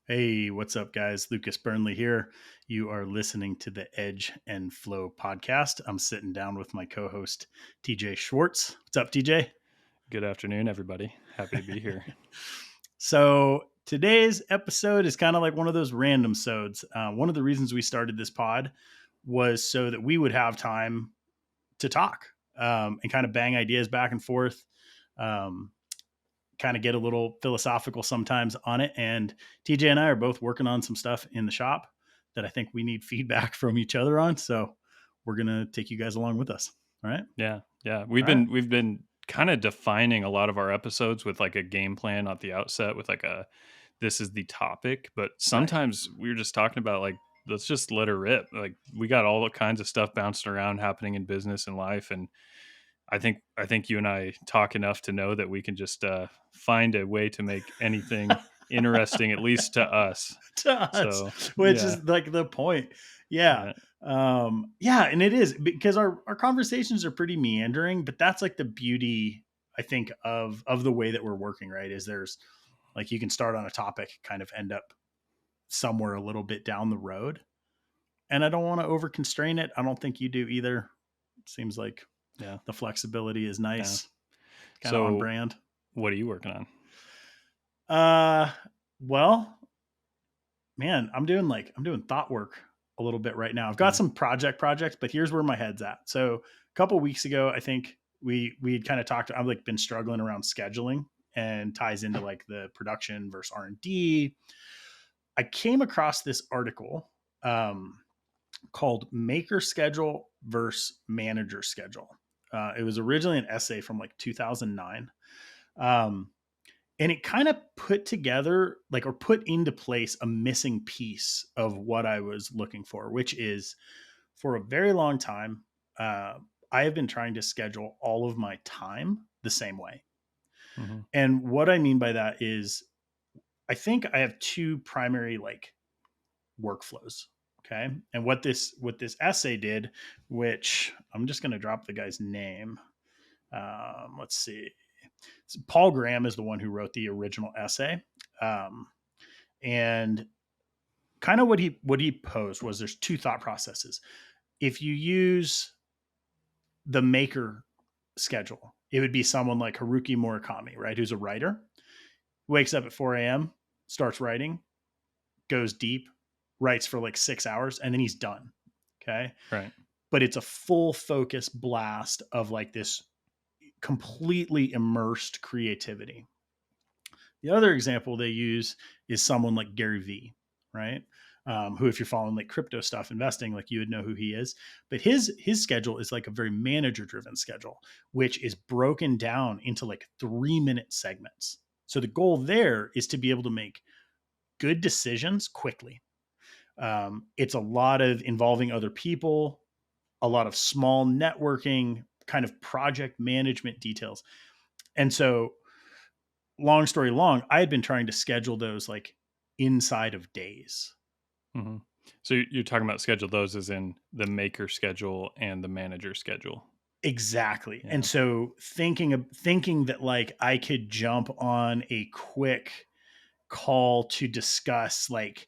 Hey, what's up, guys? Lucas Burnley here. You are listening to the Edge and Flow podcast. I'm sitting down with my co host, TJ Schwartz. What's up, TJ? Good afternoon, everybody. Happy to be here. So, today's episode is kind of like one of those random sods. One of the reasons we started this pod was so that we would have time to talk and kind of bang ideas back and forth. Um, kind of get a little philosophical sometimes on it. And TJ and I are both working on some stuff in the shop that I think we need feedback from each other on. So we're gonna take you guys along with us. All right. Yeah, yeah. All right. We've been kind of defining a lot of our episodes with like a game plan at the outset with like a this is the topic, but Right. sometimes we were just talking about like let's just let her rip. Like we got all kinds of stuff bouncing around happening in business and life, and I think you and I talk enough to know that we can just find a way to make anything interesting, at least to us. To us, So which yeah, is like the point. Yeah. yeah, Yeah. And it is because our conversations are pretty meandering, but that's like the beauty, I think, of the way that we're working, right? Is there's like you can start on a topic, kind of end up somewhere a little bit down the road. And I don't want to over constrain it. I don't think you do either. It seems like yeah, the flexibility is yeah. nice, kind of on So brand. what are you working on? Uh, well, man, I'm doing thought work a little bit right now. I've got Yeah. some projects, but here's where my head's at. So a couple weeks ago, I think we had kind of talked. I've like been struggling around scheduling and ties into like the production versus R&D. I came across this article called Maker Schedule versus Manager Schedule. It was originally an essay from like 2009. Um, and it kind of put together like or put into place a missing piece of what I was looking for, which is for a very long time, uh, I have been trying to schedule all of my time the same way. Hmm. And what I mean by that is I think I have two primary like workflows. Okay. And what this essay did, which I'm just going to drop the guy's name. Let's see. So Paul Graham is the one who wrote the original essay. Um, and kind of what he posed was there's two thought processes. If you use the maker schedule, it would be someone like Haruki Murakami, right? Who's a writer, wakes up at 4 a.m., starts writing, goes deep, writes for like 6 hours, and then he's done. Okay. Right. But it's a full focus blast of like this completely immersed creativity. The other example they use is someone like Gary Vee, right? Who, if you're following like crypto stuff, investing, like you would know who he is. But his schedule is like a very manager driven schedule, which is broken down into like 3 minute segments. So the goal there is to be able to make good decisions quickly. It's a lot of involving other people, a lot of small networking, kind of project management details. And so, long story long, I had been trying to schedule those like inside of days. Hmm. So you're talking about schedule those as in the maker schedule and the manager schedule. Exactly. And Yeah. so thinking that like I could jump on a quick call to discuss like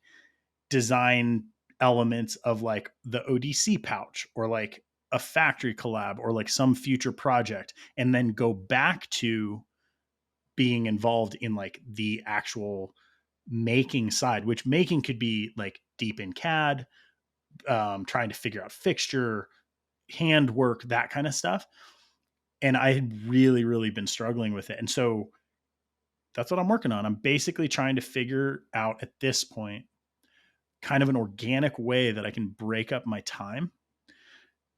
design elements of like the ODC pouch or like a factory collab or like some future project and then go back to being involved in like the actual making side, which making could be like deep in CAD, trying to figure out fixture, handwork, that kind of stuff. And I had really been struggling with it. And so that's what I'm working on. I'm basically trying to figure out at this point kind of an organic way that I can break up my time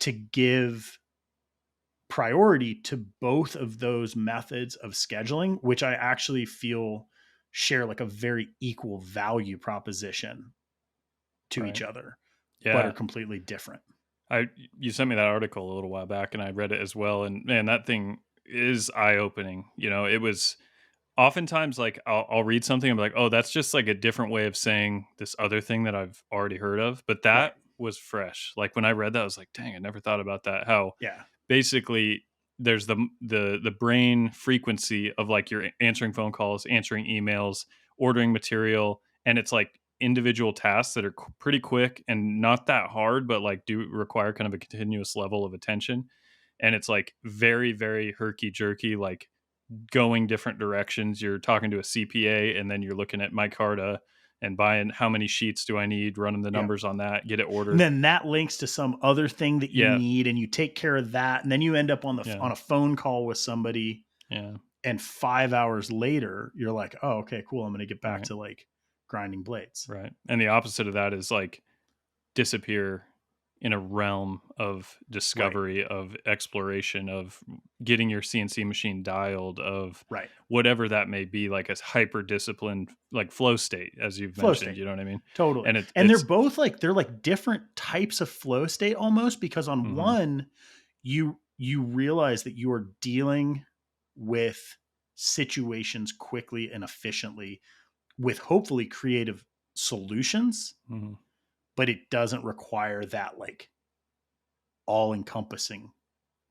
to give priority to both of those methods of scheduling, which I actually feel share like a very equal value proposition to each Right. other, but are Yeah. completely different. I You sent me that article a little while back and I read it as well, and man, that thing is eye opening. It was oftentimes like I'll read something and be like, oh, that's just like a different way of saying this other thing that I've already heard of. But Right. that was fresh. Like when I read that, I was like, dang, I never thought about that. How Yeah. basically there's the brain frequency of like you're answering phone calls, answering emails, ordering material, and it's like individual tasks that are pretty quick and not that hard, but like do require kind of a continuous level of attention. And it's like very, very herky jerky, like going different directions. You're talking to a CPA and then you're looking at my Carta and buying how many sheets do I need, running the Yeah. numbers on that, get it And ordered. then that links to some other thing that you Yeah. need, and you take care of that, and then you end up on the Yeah. on a phone call with somebody, Yeah. and 5 hours later you're like, "Oh, okay, cool. I'm going to get back Right. to like grinding blades." Right. And the opposite of that is like disappear in a realm of Right. discovery, of exploration, of getting your CNC machine dialed, of Right. whatever that may be, like a hyper disciplined, like flow state, as you've Flow mentioned. state. You know what I mean? Totally. And And they're it's both like they're like different types of flow state almost, because on mhm, one you realize that you are dealing with situations quickly and efficiently with hopefully creative solutions, mhm. but it doesn't require that like all encompassing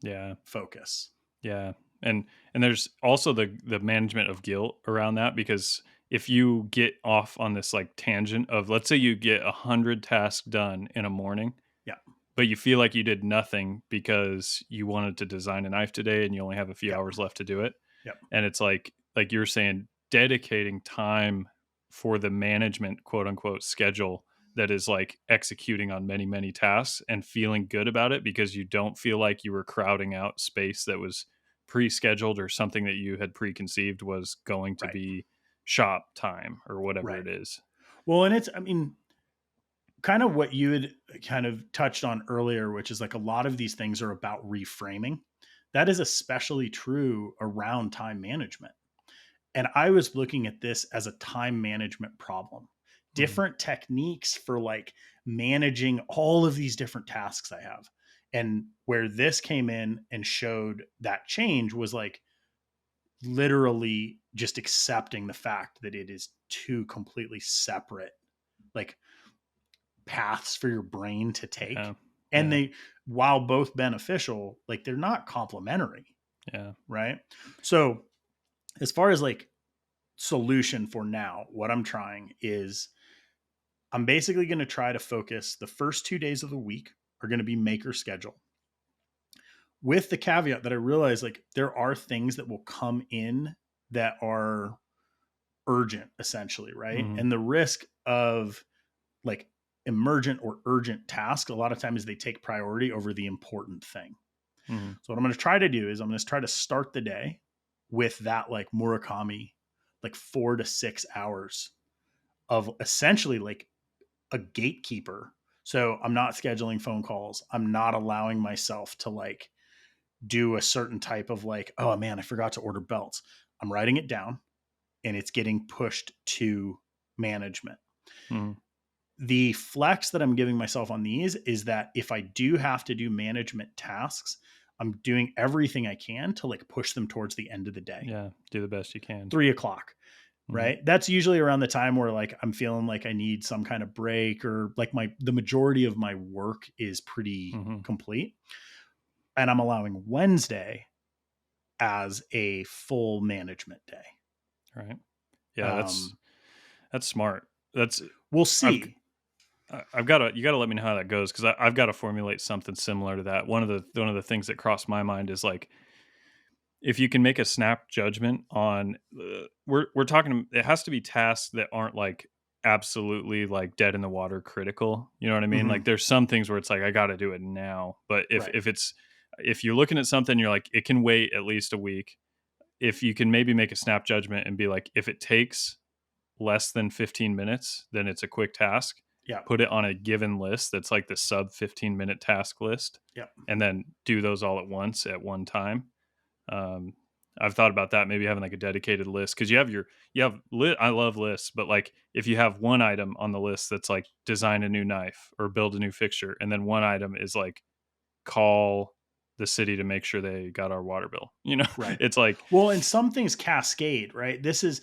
Yeah. focus. Yeah. And there's also the management of guilt around that, because if you get off on this like tangent of, let's say you get 100 tasks done in a morning, Yeah. but you feel like you did nothing because you wanted to design a knife today and you only have a few Yep. hours left to do it. Yep. And it's like you were saying, dedicating time for the management quote unquote schedule that is like executing on many, many tasks and feeling good about it because you don't feel like you were crowding out space that was pre-scheduled or something that you had preconceived was going to Right. be shop time or whatever Right. it is. Well, and it's, I mean, kind of what you had kind of touched on earlier, which is like a lot of these things are about reframing. That is especially true around time management. And I was looking at this as a time management problem. Mhm. Different techniques for like managing all of these different tasks I have. And where this came in and showed that change was like literally just accepting the fact that it is two completely separate like paths for your brain to Yeah. take. And Yeah. they, while both beneficial, like they're not complementary, Yeah. right? So, as far as like solution for now, what I'm trying is I'm basically going to try to focus the first 2 days of the week are going to be maker schedule, with the caveat that I realize like there are things that will come in that are urgent essentially, right? Mhm. And the risk of like emergent or urgent task a lot of times they take priority over the important thing. Mhm. So what I'm going to try to do is I'm going to try to start the day with that like Murakami, like 4 to 6 hours of essentially like a gatekeeper. So I'm not scheduling phone calls. I'm not allowing myself to like do a certain type of like, oh man, I forgot to order belts. I'm writing it down and it's getting pushed to management. Mhm. The flex that I'm giving myself on these is that if I do have to do management tasks, I'm doing everything I can to like push them towards the end of the day. Yeah. Do the best you can. 3 o'clock, Mhm. right? That's usually around the time where like I'm feeling like I need some kind of break, or like the majority of my work is pretty Mhm. complete. And I'm allowing Wednesday as a full management day. Right. Yeah, Um, that's smart. That's we'll I've see. I've got to you got to let me know how that goes, because I've got to formulate something similar to that. One of the things that crossed my mind is like, if you can make a snap judgment on we're talking, it has to be tasks that aren't like absolutely like dead in the water critical. You know what I mean? Like Mhm. there's some things where it's like I got to do it now, but if Right. if it's if you're looking at something, you're like it can wait at least a week. If you can maybe make a snap judgment and be like, if it takes less than 15 minutes, then it's a quick task. Yeah. Put it on a given list that's like the sub 15-minute task list, Yeah. and then do those all at once at one time. Um, I've thought about that, maybe having like a dedicated list, because I love lists, but like if you have one item on the list that's like design a new knife or build a new fixture, and then one item is like call the city to make sure they got our water bill, Right. it's like, Well, and some things cascade, right? This is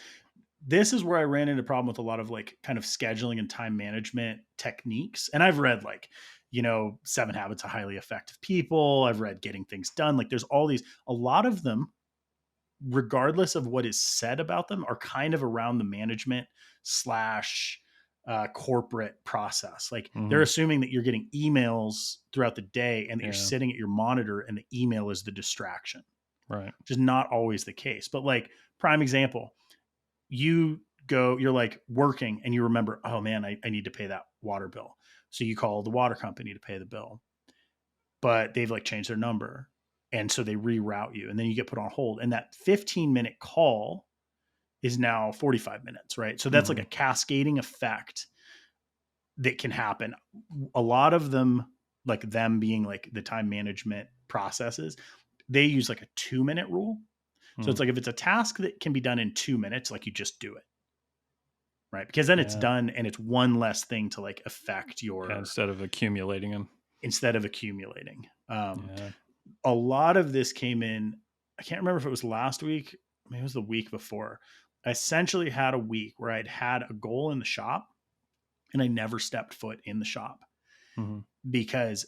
where I ran into a problem with a lot of like kind of scheduling and time management techniques. And I've read like, 7 Habits of Highly Effective People. I've read Getting Things Done. Like there's all these, a lot of them, regardless of what is said about them, are kind of around the management slash corporate process. Like they're Hmm. assuming that you're getting emails throughout the day and that you're Yeah. sitting at your monitor and the email is the distraction, Right. which is not always the case. But like prime example, you're like working and you remember, oh man, I need to pay that water bill. So you call the water company to pay the bill, but they've like changed their number. And so they reroute you and then you get put on hold. And that 15-minute call is now 45 minutes, right? So that's like Hmm. a cascading effect that can happen. A lot of them, like them being like the time management processes, they use like a 2-minute rule. So Hmm. it's like if it's a task that can be done in 2 minutes, like you just do it, right? Because then it's Yeah. done and it's one less thing to like affect Yeah. your, Instead of accumulating them. instead of accumulating. Yeah. A lot of this came in, I can't remember if it was last week, maybe it was the week before. I essentially had a week where I'd had a goal in the shop and I never stepped foot in the shop Hmm. because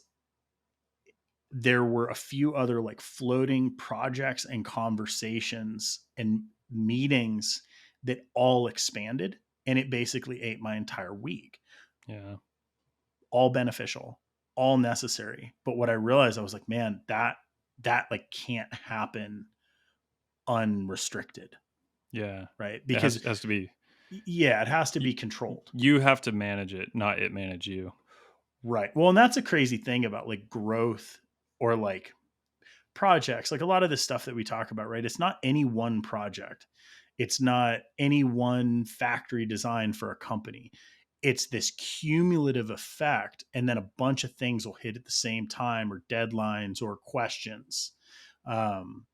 there were a few other like floating projects and conversations and meetings that all expanded and it basically ate my entire week. Yeah. All beneficial, all necessary. But what I realized, I was like, man, that like can't happen unrestricted, Yeah. right? It Because has to be. yeah, it has to y- be controlled. You have to manage it, not it manage you. Right. Well, and that's a crazy thing about like growth or like projects. Like a lot of the stuff that we talk about, right? It's not any one project. It's not any one factory design for a company. It's this cumulative effect and then a bunch of things will hit at the same time or deadlines or questions. Um,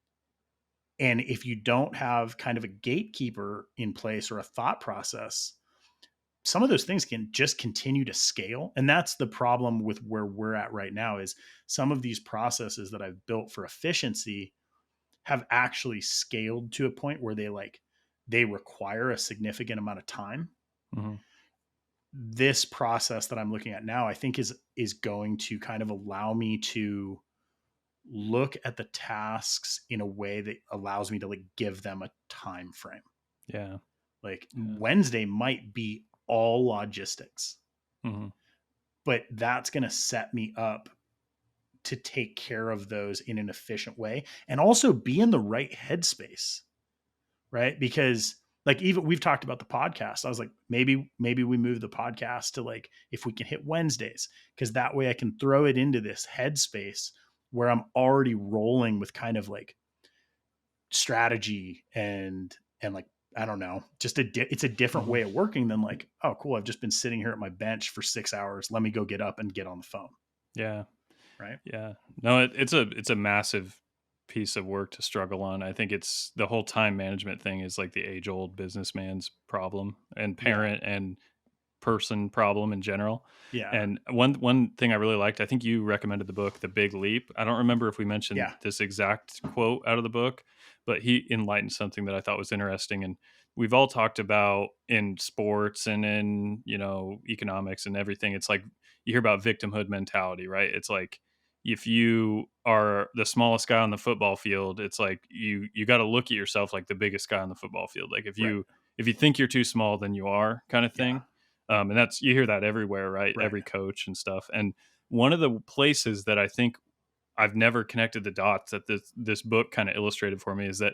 and if you don't have kind of a gatekeeper in place or a thought process, some of those things can just continue to scale. And that's the problem with where we're at right now is some of these processes that I've built for efficiency have actually scaled to a point where they require a significant amount of time. Hmm. This process that I'm looking at now, I think is going to kind of allow me to look at the tasks in a way that allows me to like give them a time frame. Yeah. Like Yeah. Wednesday might be all logistics, Hmm. but that's going to set me up to take care of those in an efficient way and also be in the right headspace, right? Because like even we've talked about the podcast. I was like, maybe we move the podcast to like if we can hit Wednesdays, because that way I can throw it into this headspace where I'm already rolling with kind of like strategy and like I don't know, just it's a different Hmm. way of working than like, oh cool, I've just been sitting here at my bench for 6 hours. Let me go get up and get on the phone, Yeah. right? Yeah. No, it's a massive piece of work to struggle on. I think it's the whole time management thing is like the age old businessman's problem and Yeah, parent and person problem in general. yeah, And one thing I really liked, I think you recommended the book The Big Leap. I don't remember if we mentioned yeah, this exact quote out of the book, but he enlightened something that I thought was interesting. And we've all talked about in sports and in, economics and everything. It's like you hear about victimhood mentality, right? It's like if you are the smallest guy on the football field, it's like you got to look at yourself like the biggest guy on the football field. Like right, if you think you're too small, then you are, kind of yeah, thing. And that's you hear that everywhere, right? right, Every coach and stuff. And one of the places that I think I've never connected the dots that this book kind of illustrated for me is that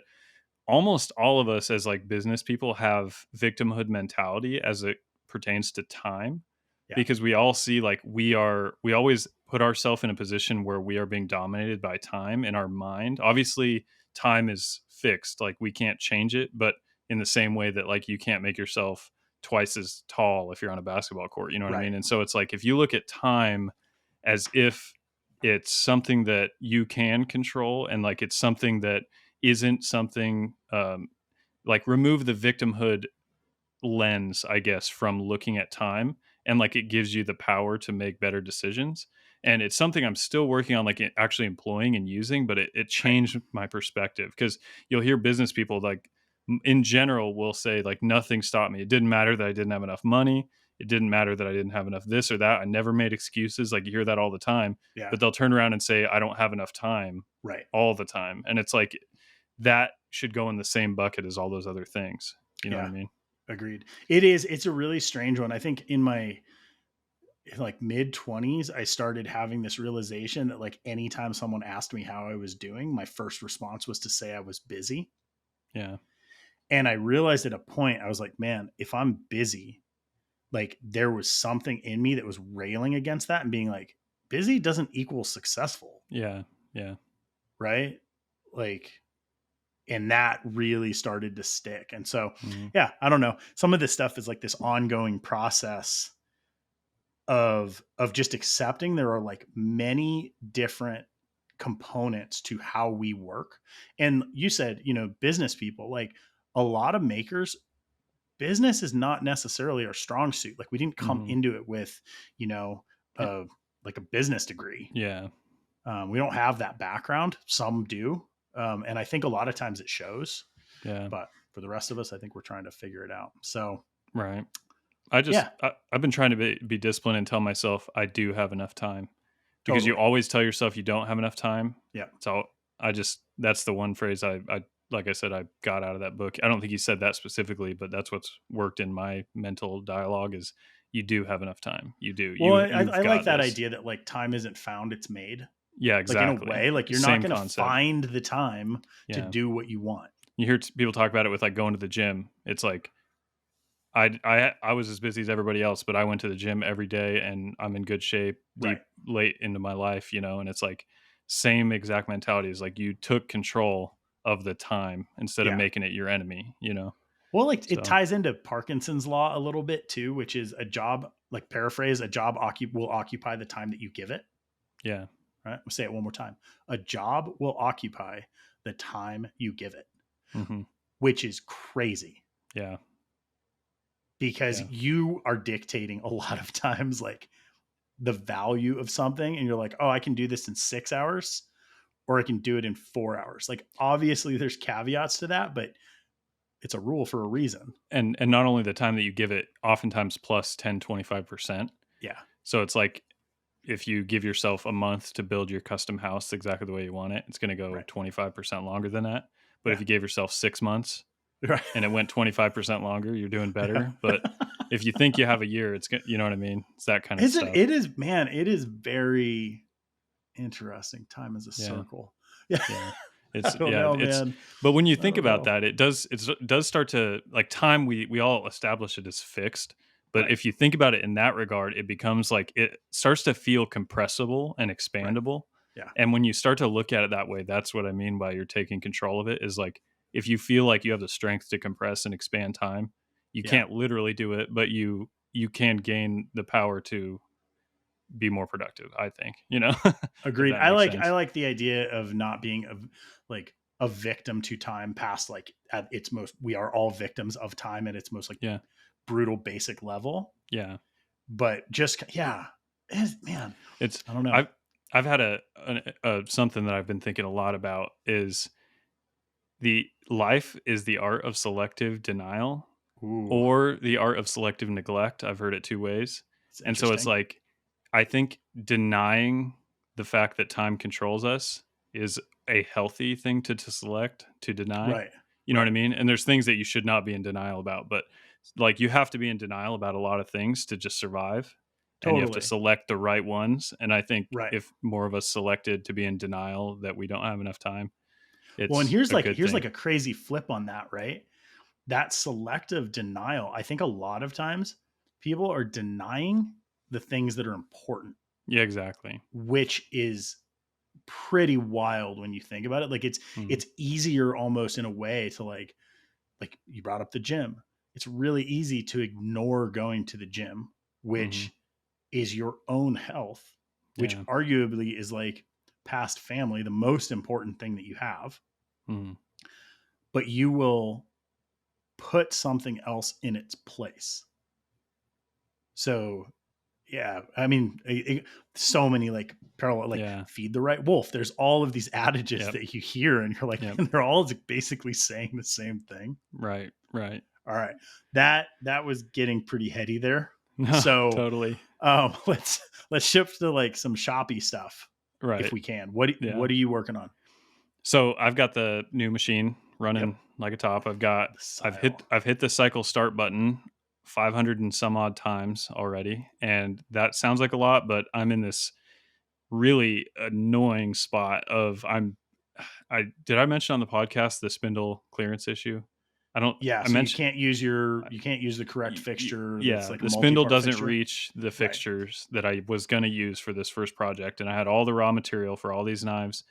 almost all of us as like business people have victimhood mentality as it pertains to time, yeah, because we all see like we always put ourselves in a position where we are being dominated by time in our mind. Obviously time is fixed, like we can't change it, but in the same way that like you can't make yourself twice as tall if you're on a basketball court, you know what I right, mean? And so it's like if you look at time as if it's something that you can control and like it's something that isn't something, like remove the victimhood lens, I guess, from looking at time, and like it gives you the power to make better decisions. And it's something I'm still working on, like actually employing and using, but it right, changed my perspective because you'll hear business people like in general will say like nothing stopped me. It didn't matter that I didn't have enough money. It didn't matter that I didn't have enough this or that. I never made excuses. Like you hear that all the time, yeah, but they'll turn around and say I don't have enough time right. all the time. And it's like that should go in the same bucket as all those other things. You know what I Yeah. mean? Agreed. It's a really strange one. I think in my like mid 20s, I started having this realization that like anytime someone asked me how I was doing, my first response was to say I was busy. Yeah. And I realized at a point, I was like, man, if I'm busy, like there was something in me that was railing against that and being like, busy doesn't equal successful. Yeah. Yeah. Right. Like, and that really started to stick. And so, Mhm. yeah, I don't know. Some of this stuff is like this ongoing process of just accepting there are like many different components to how we work. And you said, business people, like a lot of makers, business is not necessarily our strong suit. Like we didn't come Mhm. into it with, you know, Eh, uh, like a business degree. Yeah. We don't have that background. Some do. And I think a lot of times it shows, Yeah. but for the rest of us, I think we're trying to figure it out. So Right. yeah, I've been trying to be disciplined and tell myself I do have enough time, because you totally. always tell yourself you don't have enough time. Yeah. So that's the one phrase I like I said, I got out of that book. I don't think he said that specifically, but that's what's worked in my mental dialogue is you do have enough time. You do. Well, You've I like got that this. idea that like time isn't found, it's made. Yeah, Like in a exactly. way, like you're not Same going to concept. find the time to Yeah. do what you want. You hear people talk about it with like going to the gym. It's like I was as busy as everybody else, but I went to the gym every day and I'm in good shape Right. deep late into my life, and it's like same exact mentality is like you took control of the time instead of Yeah. making it your enemy. Well, like it So, ties into Parkinson's law a little bit too, which is a job, like paraphrase, a job will occupy the time that you give it. yeah. Right. I'll say it one more time. A job will occupy the time you give it, Mhm. which is crazy Yeah. because Yeah. you are dictating a lot of times like the value of something. And you're like, oh, I can do this in 6 hours or I can do it in 4 hours. Like, obviously, there's caveats to that, but it's a rule for a reason. And not only the time that you give it, oftentimes plus 10-25%. Yeah. So it's like if you give yourself a month to build your custom house exactly the way you want it, it's going to go Right. 25% longer than that. But if Yeah. you gave yourself 6 months Right. and it went 25% longer, you're doing Yeah. better. But if you think you have a year, you know what I mean? It's that kind of stuff. It is, man, it is very interesting. Time is a Yeah. circle. Yeah. Yeah. I don't know, It's man. but when you I think don't about know. that, it does start to like time we all establish it as fixed. But Right. if you think about it in that regard, it becomes like it starts to feel compressible and Right. expandable. Yeah. And when you start to look at it that way, that's what I mean by you're taking control of it is like if you feel like you have the strength to compress and expand time, you Yeah. can't literally do it, but you can gain the power to be more productive, I think, if Agreed. that makes I sense. like the idea of not being like a victim to time past like at its most we are all victims of time at its most like Yeah. brutal basic level. Yeah. But just yeah, man, It's I don't know. I've had a something that I've been thinking a lot about is the life is the art of selective denial Ooh, or the art of selective neglect. I've heard it two ways. it's And so it's interesting. like I think denying the fact that time controls us is a healthy thing to select, to deny. Right. You know what Right. I mean? And there's things that you should not be in denial about, but like you have to be in denial about a lot of things to just survive, and you have to Totally. select the right ones. And I think Right. if more of us selected to be in denial that we don't have enough time, Well, and it's a good here's like thing. a crazy flip on that, right? That selective denial, I think a lot of times people are denying the things that are important, Yeah, exactly. which is pretty wild when you think about it. Like Mhm. it's easier almost in a way to like you brought up the gym. It's really easy to ignore going to the gym, Mhm. which is your own health, which Yeah. arguably is like past family, the most important thing that you have, Mhm. but you will put something else in its place. So, yeah, I mean, so many like parallel, like Yeah. feed the right wolf. There's all of these adages Yep. that you hear, and you're like, Yep. and they're all basically saying the same thing. Right. Right. All right, that was getting pretty heady there. No, So, totally. let's shift to like some shoppy stuff if Right. we can. Yeah. What are you working on? So I've got the new machine running Yep. like a top. The Sile. I've hit the cycle start button 500 and some odd times already, and that sounds like a lot, but I'm in this really annoying spot of I did I mention on the podcast the spindle clearance issue? I don't Yeah, I so mentioned you can't use the correct fixture that's yeah, like a the spindle multi-part doesn't fixture. reach the Right. fixtures that I was going to use for this first project, and I had all the raw material for all these knives,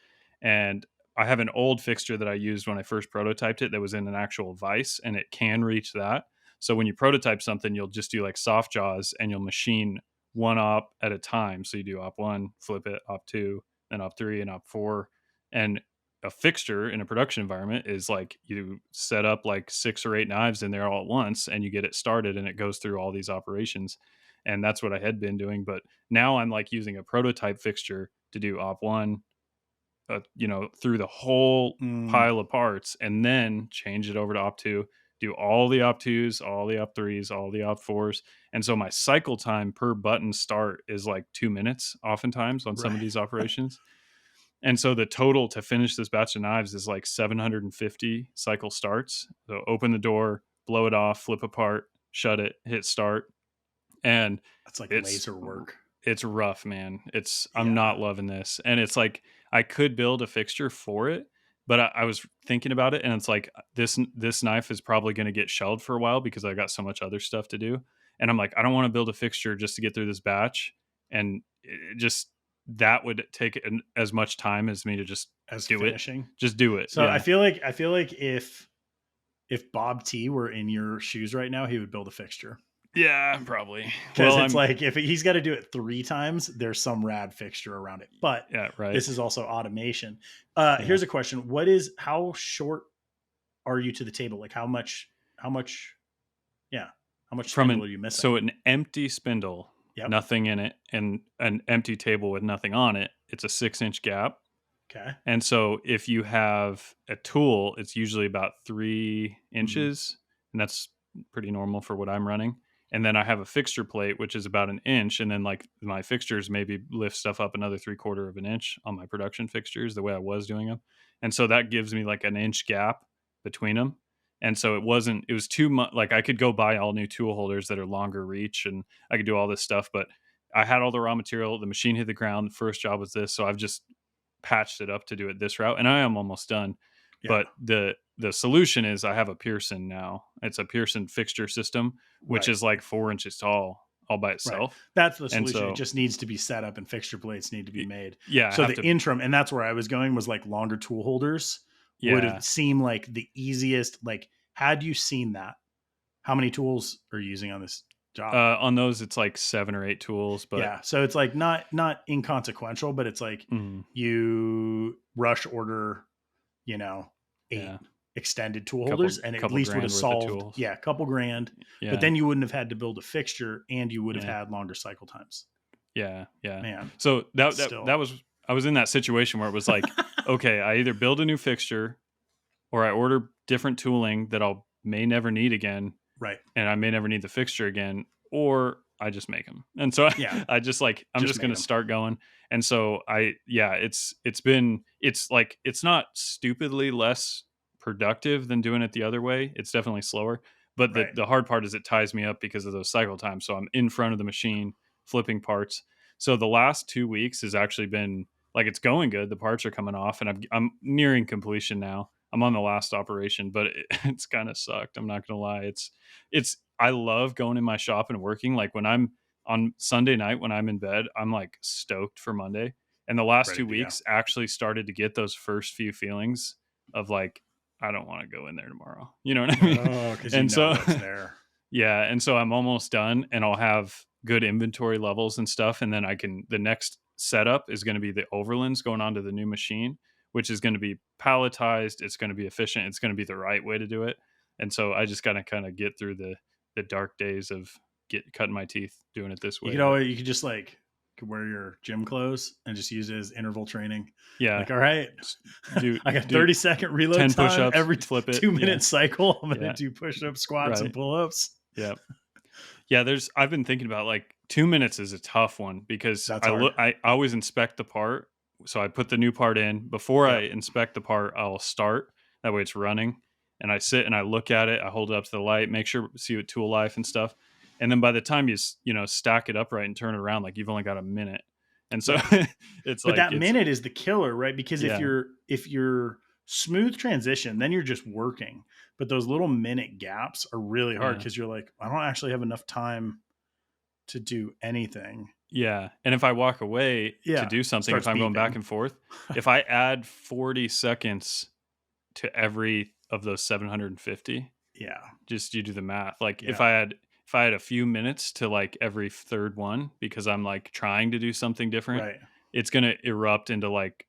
and I have an old fixture that I used when I first prototyped it that was in an actual vise, and it can reach that. So when you prototype something, you'll just do like soft jaws, and you'll machine one op at a time. So you do op one, flip it, op two, then op three, and op four, and a fixture in a production environment is like you set up like 6 or 8 knives in there all at once and you get it started and it goes through all these operations. And that's what I had been doing. But now I'm like using a prototype fixture to do op one, through the whole Mm, pile of parts and then change it over to op two, do all the op twos, all the op threes, all the op fours. And so my cycle time per button start is like 2 minutes oftentimes on some of right. these operations. And so the total to finish this batch of knives is like 750 cycle starts. So open the door, blow it off, flip apart, shut it, hit start. And That's like it's laser work. it's rough, man. I'm Yeah. not loving this. And it's like I could build a fixture for it, but I was thinking about it and it's like this knife is probably going to get shelved for a while because I got so much other stuff to do. And I'm like, I don't want to build a fixture just to get through this batch. And it just that would take as much time as me to just As do it. finishing. Just do it. So Yeah. I feel like if Bob T were in your shoes right now, he would build a fixture. Yeah, probably. Because it's like if he's got to do it 3 times, there's some rad fixture around it. But yeah, right. this is also automation. Yeah. Here's a question: how short are you to the table? Like how much? Yeah, how much From spindle are you missing? So an empty spindle, Yep. nothing in it, and an empty table with nothing on it, it's a 6-inch gap. Okay. And so if you have a tool, it's usually about 3 inches, and that's pretty normal for what I'm running. And then I have a fixture plate, which is about an inch, and then like my fixtures maybe lift stuff up another 3/4 of an inch on my production fixtures, the way I was doing them. And so that gives me like an inch gap between them. And so it was too much. Like I could go buy all new tool holders that are longer reach and I could do all this stuff, but I had all the raw material. The machine hit the ground. The first job was this. So I've just patched it up to do it this route and I am almost done. Yeah. But the solution is I have a Pearson now. It's a Pearson fixture system, which Right. is like 4 inches tall all by Right. itself. That's the And solution. It so, just needs to be set up and fixture plates need to be made. yeah, I So have the to, interim, and that's where I was going, was like longer tool holders would yeah. have seemed like the easiest. Like, had you seen that, how many tools are you using on this job? On those, it's like 7 or 8 tools, but Yeah. So it's like not inconsequential, but it's like you rush order, 8 yeah, extended tool holders, and at couple least would grand have worth of solved, tools. a couple grand. Yeah. But then you wouldn't have had to build a fixture, and you would have Yeah. had longer cycle times. Yeah. Man, So still. that was I was in that situation where it was like, okay, I either build a new fixture or I order different tooling that may never need again, Right. and I may never need the fixture again, or I just make them. And so Yeah. I just like I'm Just just made going to 'em. start going. And so it's like it's not stupidly less productive than doing it the other way. It's definitely slower, but Right. the hard part is it ties me up because of those cycle times. So I'm in front of the machine flipping parts. So the last 2 weeks has actually been like it's going good. The parts are coming off, and I'm nearing completion now. I'm on the last operation, but it's kind of sucked. I'm not gonna lie. It's I love going in my shop and working. Like when I'm on Sunday night when I'm in bed, I'm like stoked for Monday. And the last Ready 2 to go. weeks actually started to get those first few feelings of like I don't want to go in there tomorrow. You know what I mean? Oh, because And so what's there. yeah, and so I'm almost done and I'll have good inventory levels and stuff, and then the next setup is gonna be the overlands going onto the new machine, which is gonna be palletized, it's gonna be efficient, it's gonna be the right way to do it, and so I just gotta kinda get through the dark days of cutting my teeth doing it this way, You could just like wear your gym clothes and just use it as interval training. yeah, Like, all right, do I got 30-second reload 10 time push-ups, every flip it, 2-minute cycle. I'm gonna yeah, do push-ups, squats, and right, pull-ups. yeah. Yeah, I've been thinking about like 2 minutes is a tough one because That's hard. I always inspect the part. So I put the new part in. Before I Yep. inspect the part, I'll start. That way it's running. And I sit and I look at it. I hold it up to the light, make sure see it tool life and stuff. And then by the time stack it up right and turn it around, like you've only got a minute. And so Right. it's But like that minute is the killer, right? Because yeah, if you're smooth transition, then you're just working. But those little minute gaps are really hard yeah. because you're like, I don't actually have enough time to do anything. Yeah, and if I walk away to Yeah. do something, if Starts I'm going back beeping. and forth, if I add 40 seconds to every of those 750, Yeah. just you do the math. Like Yeah. if I had a few minutes to like every third one because I'm like trying to do something different, Right. it's going to erupt into like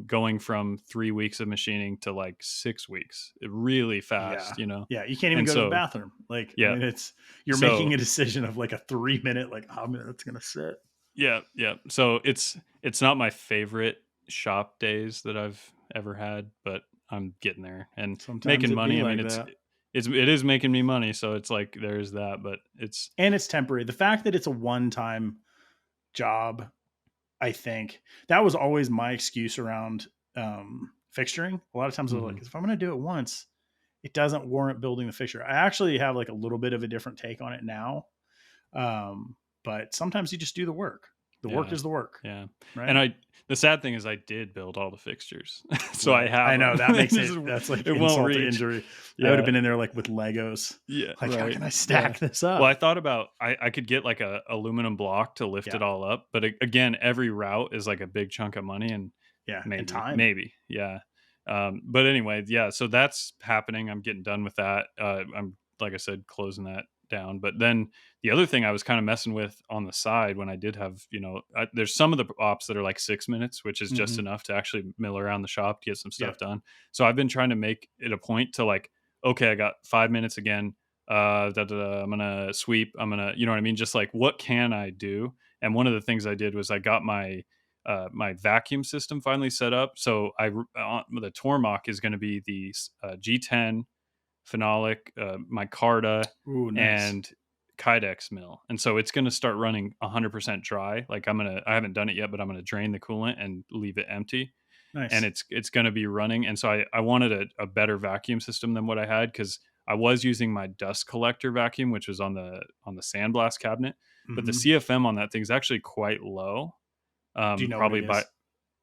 going from 3 weeks of machining to like 6 weeks really Yeah. fast, you know. Yeah. You can't even And go to the so bathroom. Like, I yeah, mean, you're making so a decision of like a 3 minute, like, how minute that's going to sit. yeah, yeah. So it's not my favorite shop days that I've ever had, but I'm getting there and Sometimes making it be money. I mean, like that. it is making me money, so it's like there's that, but it's And it's temporary. The fact that it's a one time job, I think that was always my excuse around fixturing. A lot of times I was like, mhm. if I'm going to do it once, it doesn't warrant building the fixture. I actually have like a little bit of a different take on it now. But sometimes you just do the work. The work Yeah, is the work, yeah. And right? I the sad thing is I did build all the fixtures, so I Right. have I know them. that makes it, that's like It won't insult to reach. injury. I would have Yeah, been in there like with Legos. yeah, Like, how right. can I Yeah. stack this Well, I up? thought about I could get like a aluminum block to lift Yeah. it all up, but again, every route is like a big chunk of money, and Yeah. And maybe, time. maybe, yeah. But anyway, yeah. So that's happening. I'm getting done with that. I'm like I said, closing that down. But then the other thing I was kind of messing with on the side when I did have, there's some of the ops that are like 6 minutes, which is just Hmm. enough to actually mill around the shop to get some stuff Yep. done. So I've been trying to make it a point to like, okay, I got 5 minutes again. I'm gonna sweep. I'm gonna, you know what I mean? Just like, what can I do? And one of the things I did was I got my vacuum system finally set up. So the Tormach is going to be the G10 phenolic, micarta, Ooh, nice. and Kydex mill, and so it's going to start running 100% dry. Like I haven't done it yet, but I'm going to drain the coolant and leave it empty, and Nice. it's going to be running. And so I wanted a better vacuum system than what I had because I was using my dust collector vacuum, which was on the sandblast cabinet, but the Hmm. CFM on that thing is actually quite low. Do you know what Probably it by is?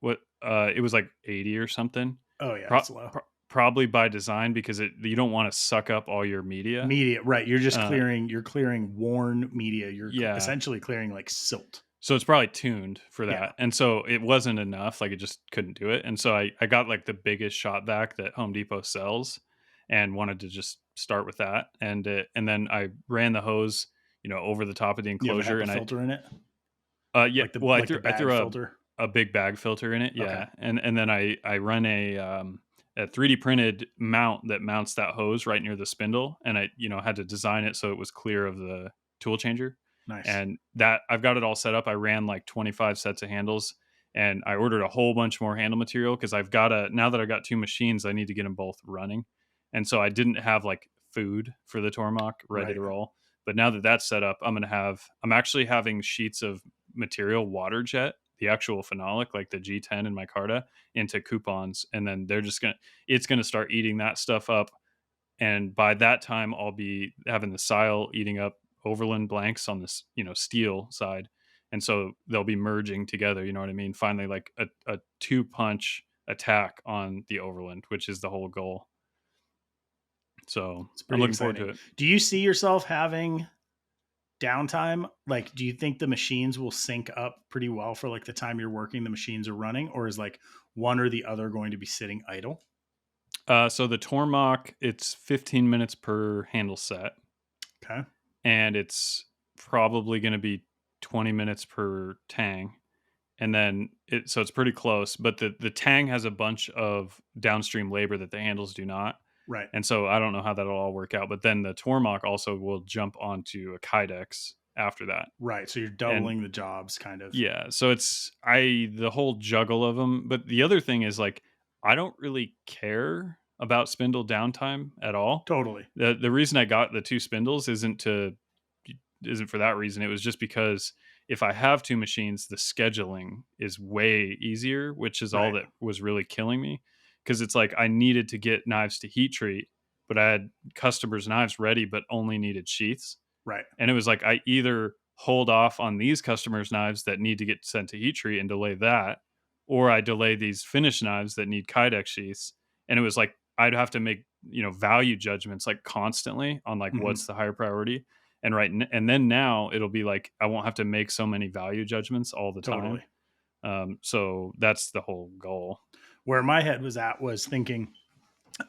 what it was like 80 or something. Oh yeah, Pro- it's low. Probably by design because you don't want to suck up all your media. Media, right? Uh, You're clearing worn media. You're yeah, essentially clearing like silt. so it's probably tuned for Yeah. that, and so it wasn't enough. Like it just couldn't do it, and so I got like the biggest shop vac that Home Depot sells, and wanted to just start with that, and then I ran the hose, over the top of the You have a enclosure, HEPA and filter in it, yeah, like the well, like the I bag threw filter. a big bag filter in it, Okay. yeah, and then I run a 3D printed mount that mounts that hose right near the spindle, and I had to design it so it was clear of the tool changer, Nice. and that I've got it all set up. I ran like 25 sets of handles, and I ordered a whole bunch more handle material because I've got to now that I got two machines, I need to get them both running, and so I didn't have like food for the Tormach ready Right. to roll. But now that that's set up, I'm actually having sheets of material water jet the actual phenolic, like the G10 and micarta, into coupons, and then it's gonna start eating that stuff up. And by that time, I'll be having the sile eating up Overland blanks on this, steel side, and so they'll be merging together. You know what I mean? Finally, like a two punch attack on the Overland, which is the whole goal. So It's I'm pretty looking forward to exciting. it. Do you see yourself having downtime? Like, do you think the machines will sync up pretty well for like the time you're working, the machines are running, or is like one or the other going to be sitting idle? So the Tormach, it's 15 minutes per handle set, Okay. and it's probably going to be 20 minutes per tang, and then so it's pretty close, but the tang has a bunch of downstream labor that the handles do not, Right. and so I don't know how that'll all work out. But then the Tormach also will jump onto a Kydex after that, Right. So you're and doubling the jobs kind of. yeah, so it's the whole juggle of them. But the other thing is like I don't really care about spindle downtime at all. Totally. The reason I got the two spindles isn't for that reason. It was just because if I have two machines, the scheduling is way easier, which is all Right. that was really killing me. because it's like I needed to get knives to heat treat, but I had customers' knives ready, but only needed sheaths. Right. And it was like I either hold off on these customers' knives that need to get sent to heat treat and delay that, or I delay these finished knives that need Kydex sheaths. And it was like I'd have to make, value judgments like constantly on like Hmm. what's the higher priority. And and then now it'll be like I won't have to make so many value judgments all the time. Totally. So that's the whole goal. Where my head was at was thinking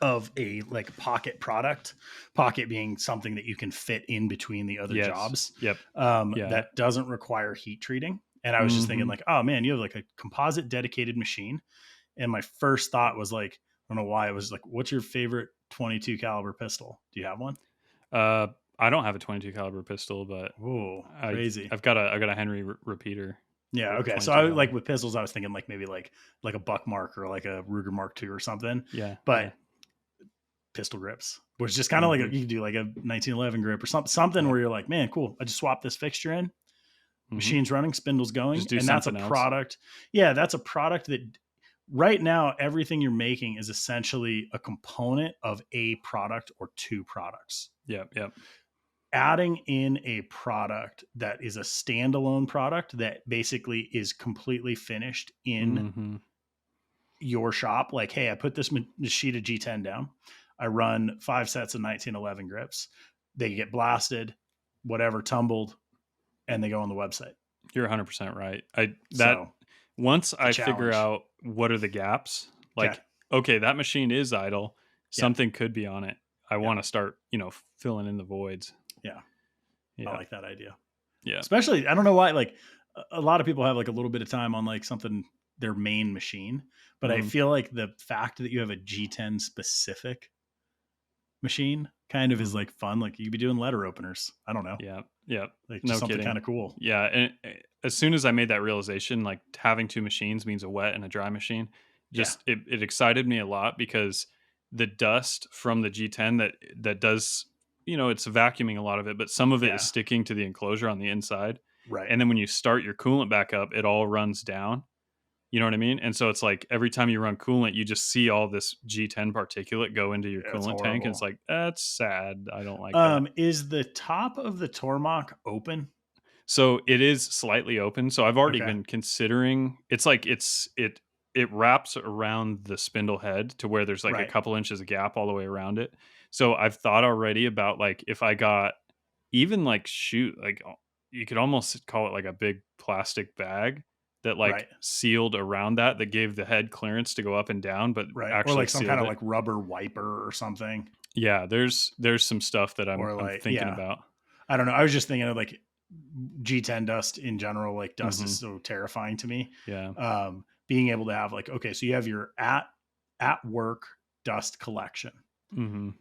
of a like pocket product, pocket being something that you can fit in between the other Yes. jobs, Yep. Yeah. that doesn't require heat treating. And I was just thinking Hmm. like, oh man, you have like a composite dedicated machine. And my first thought was like, I don't know why, it was like, what's your favorite 22 caliber pistol? Do you have one? Uh, I don't have a 22 caliber pistol, but Oh, I crazy. I got a Henry repeater Yeah. for Okay. So 22 I like caliber. with pistols, I was thinking like maybe like a Buckmark or like a Ruger Mark II or something. Yeah. But Yeah. pistol grips, which is just kind of like Hmm. you can do like a 1911 grip or something Yep. where you're like, man, cool. I just swapped this fixture in, Hmm. machine's running, spindle's going, Just do and that's a something else. product. Yeah, that's a product that right now everything you're making is essentially a component of a product or two products. Yep. Yep. Adding in a product that is a standalone product that basically is completely finished in Hmm. your shop, like, hey, I put this sheet of G10 down. I run 5 sets of 1911 grips. They get blasted, whatever, tumbled, and they go on the website. You're 100% right. I that So once it's a I figure challenge. out what are the gaps, Okay. like okay, that machine is idle, Yeah. something could be on it. I Yeah. want to start, filling in the voids. Yeah. I Yeah. like that idea. Yeah. Especially, I don't know why, like a lot of people have like a little bit of time on like something, their main machine, but I Mhm. feel like the fact that you have a G10 specific machine kind of is Mhm. like fun. Like you could be doing letter openers. I don't know. Yeah. Yeah. Like just No something kind kidding. of cool. Yeah, and as soon as I made that realization, like having two machines means a wet and a dry machine, Yeah. just it excited me a lot because the dust from the G10 that does, it's vacuuming a lot of it, but some of it is Yeah. sticking to the enclosure on the inside. Right. And then when you start your coolant back up, it all runs down. You know what I mean? And so it's like every time you run coolant, you just see all this G10 particulate go into your Yeah, it's coolant tank. And it's horrible. like, that's sad. I don't like that. Is the top of the Tormach open? So it is slightly open. So I've already Okay. been considering it's like it wraps around the spindle head to where there's like a Right. couple inches of gap all the way around it. So I've thought already about like if I got even like shoot like you could almost call it like a big plastic bag that like Right. sealed around that gave the head clearance to go up and down but Right. Or actually like some kind sealed of it. like rubber wiper or something. Yeah, there's some stuff that I'm Or I'm like, thinking yeah. about. I don't know. I was just thinking of like G10 dust in general. Like dust is Mhm. so terrifying to me. Yeah. Being able to have like, okay, so you have your at work dust collection. Mhm.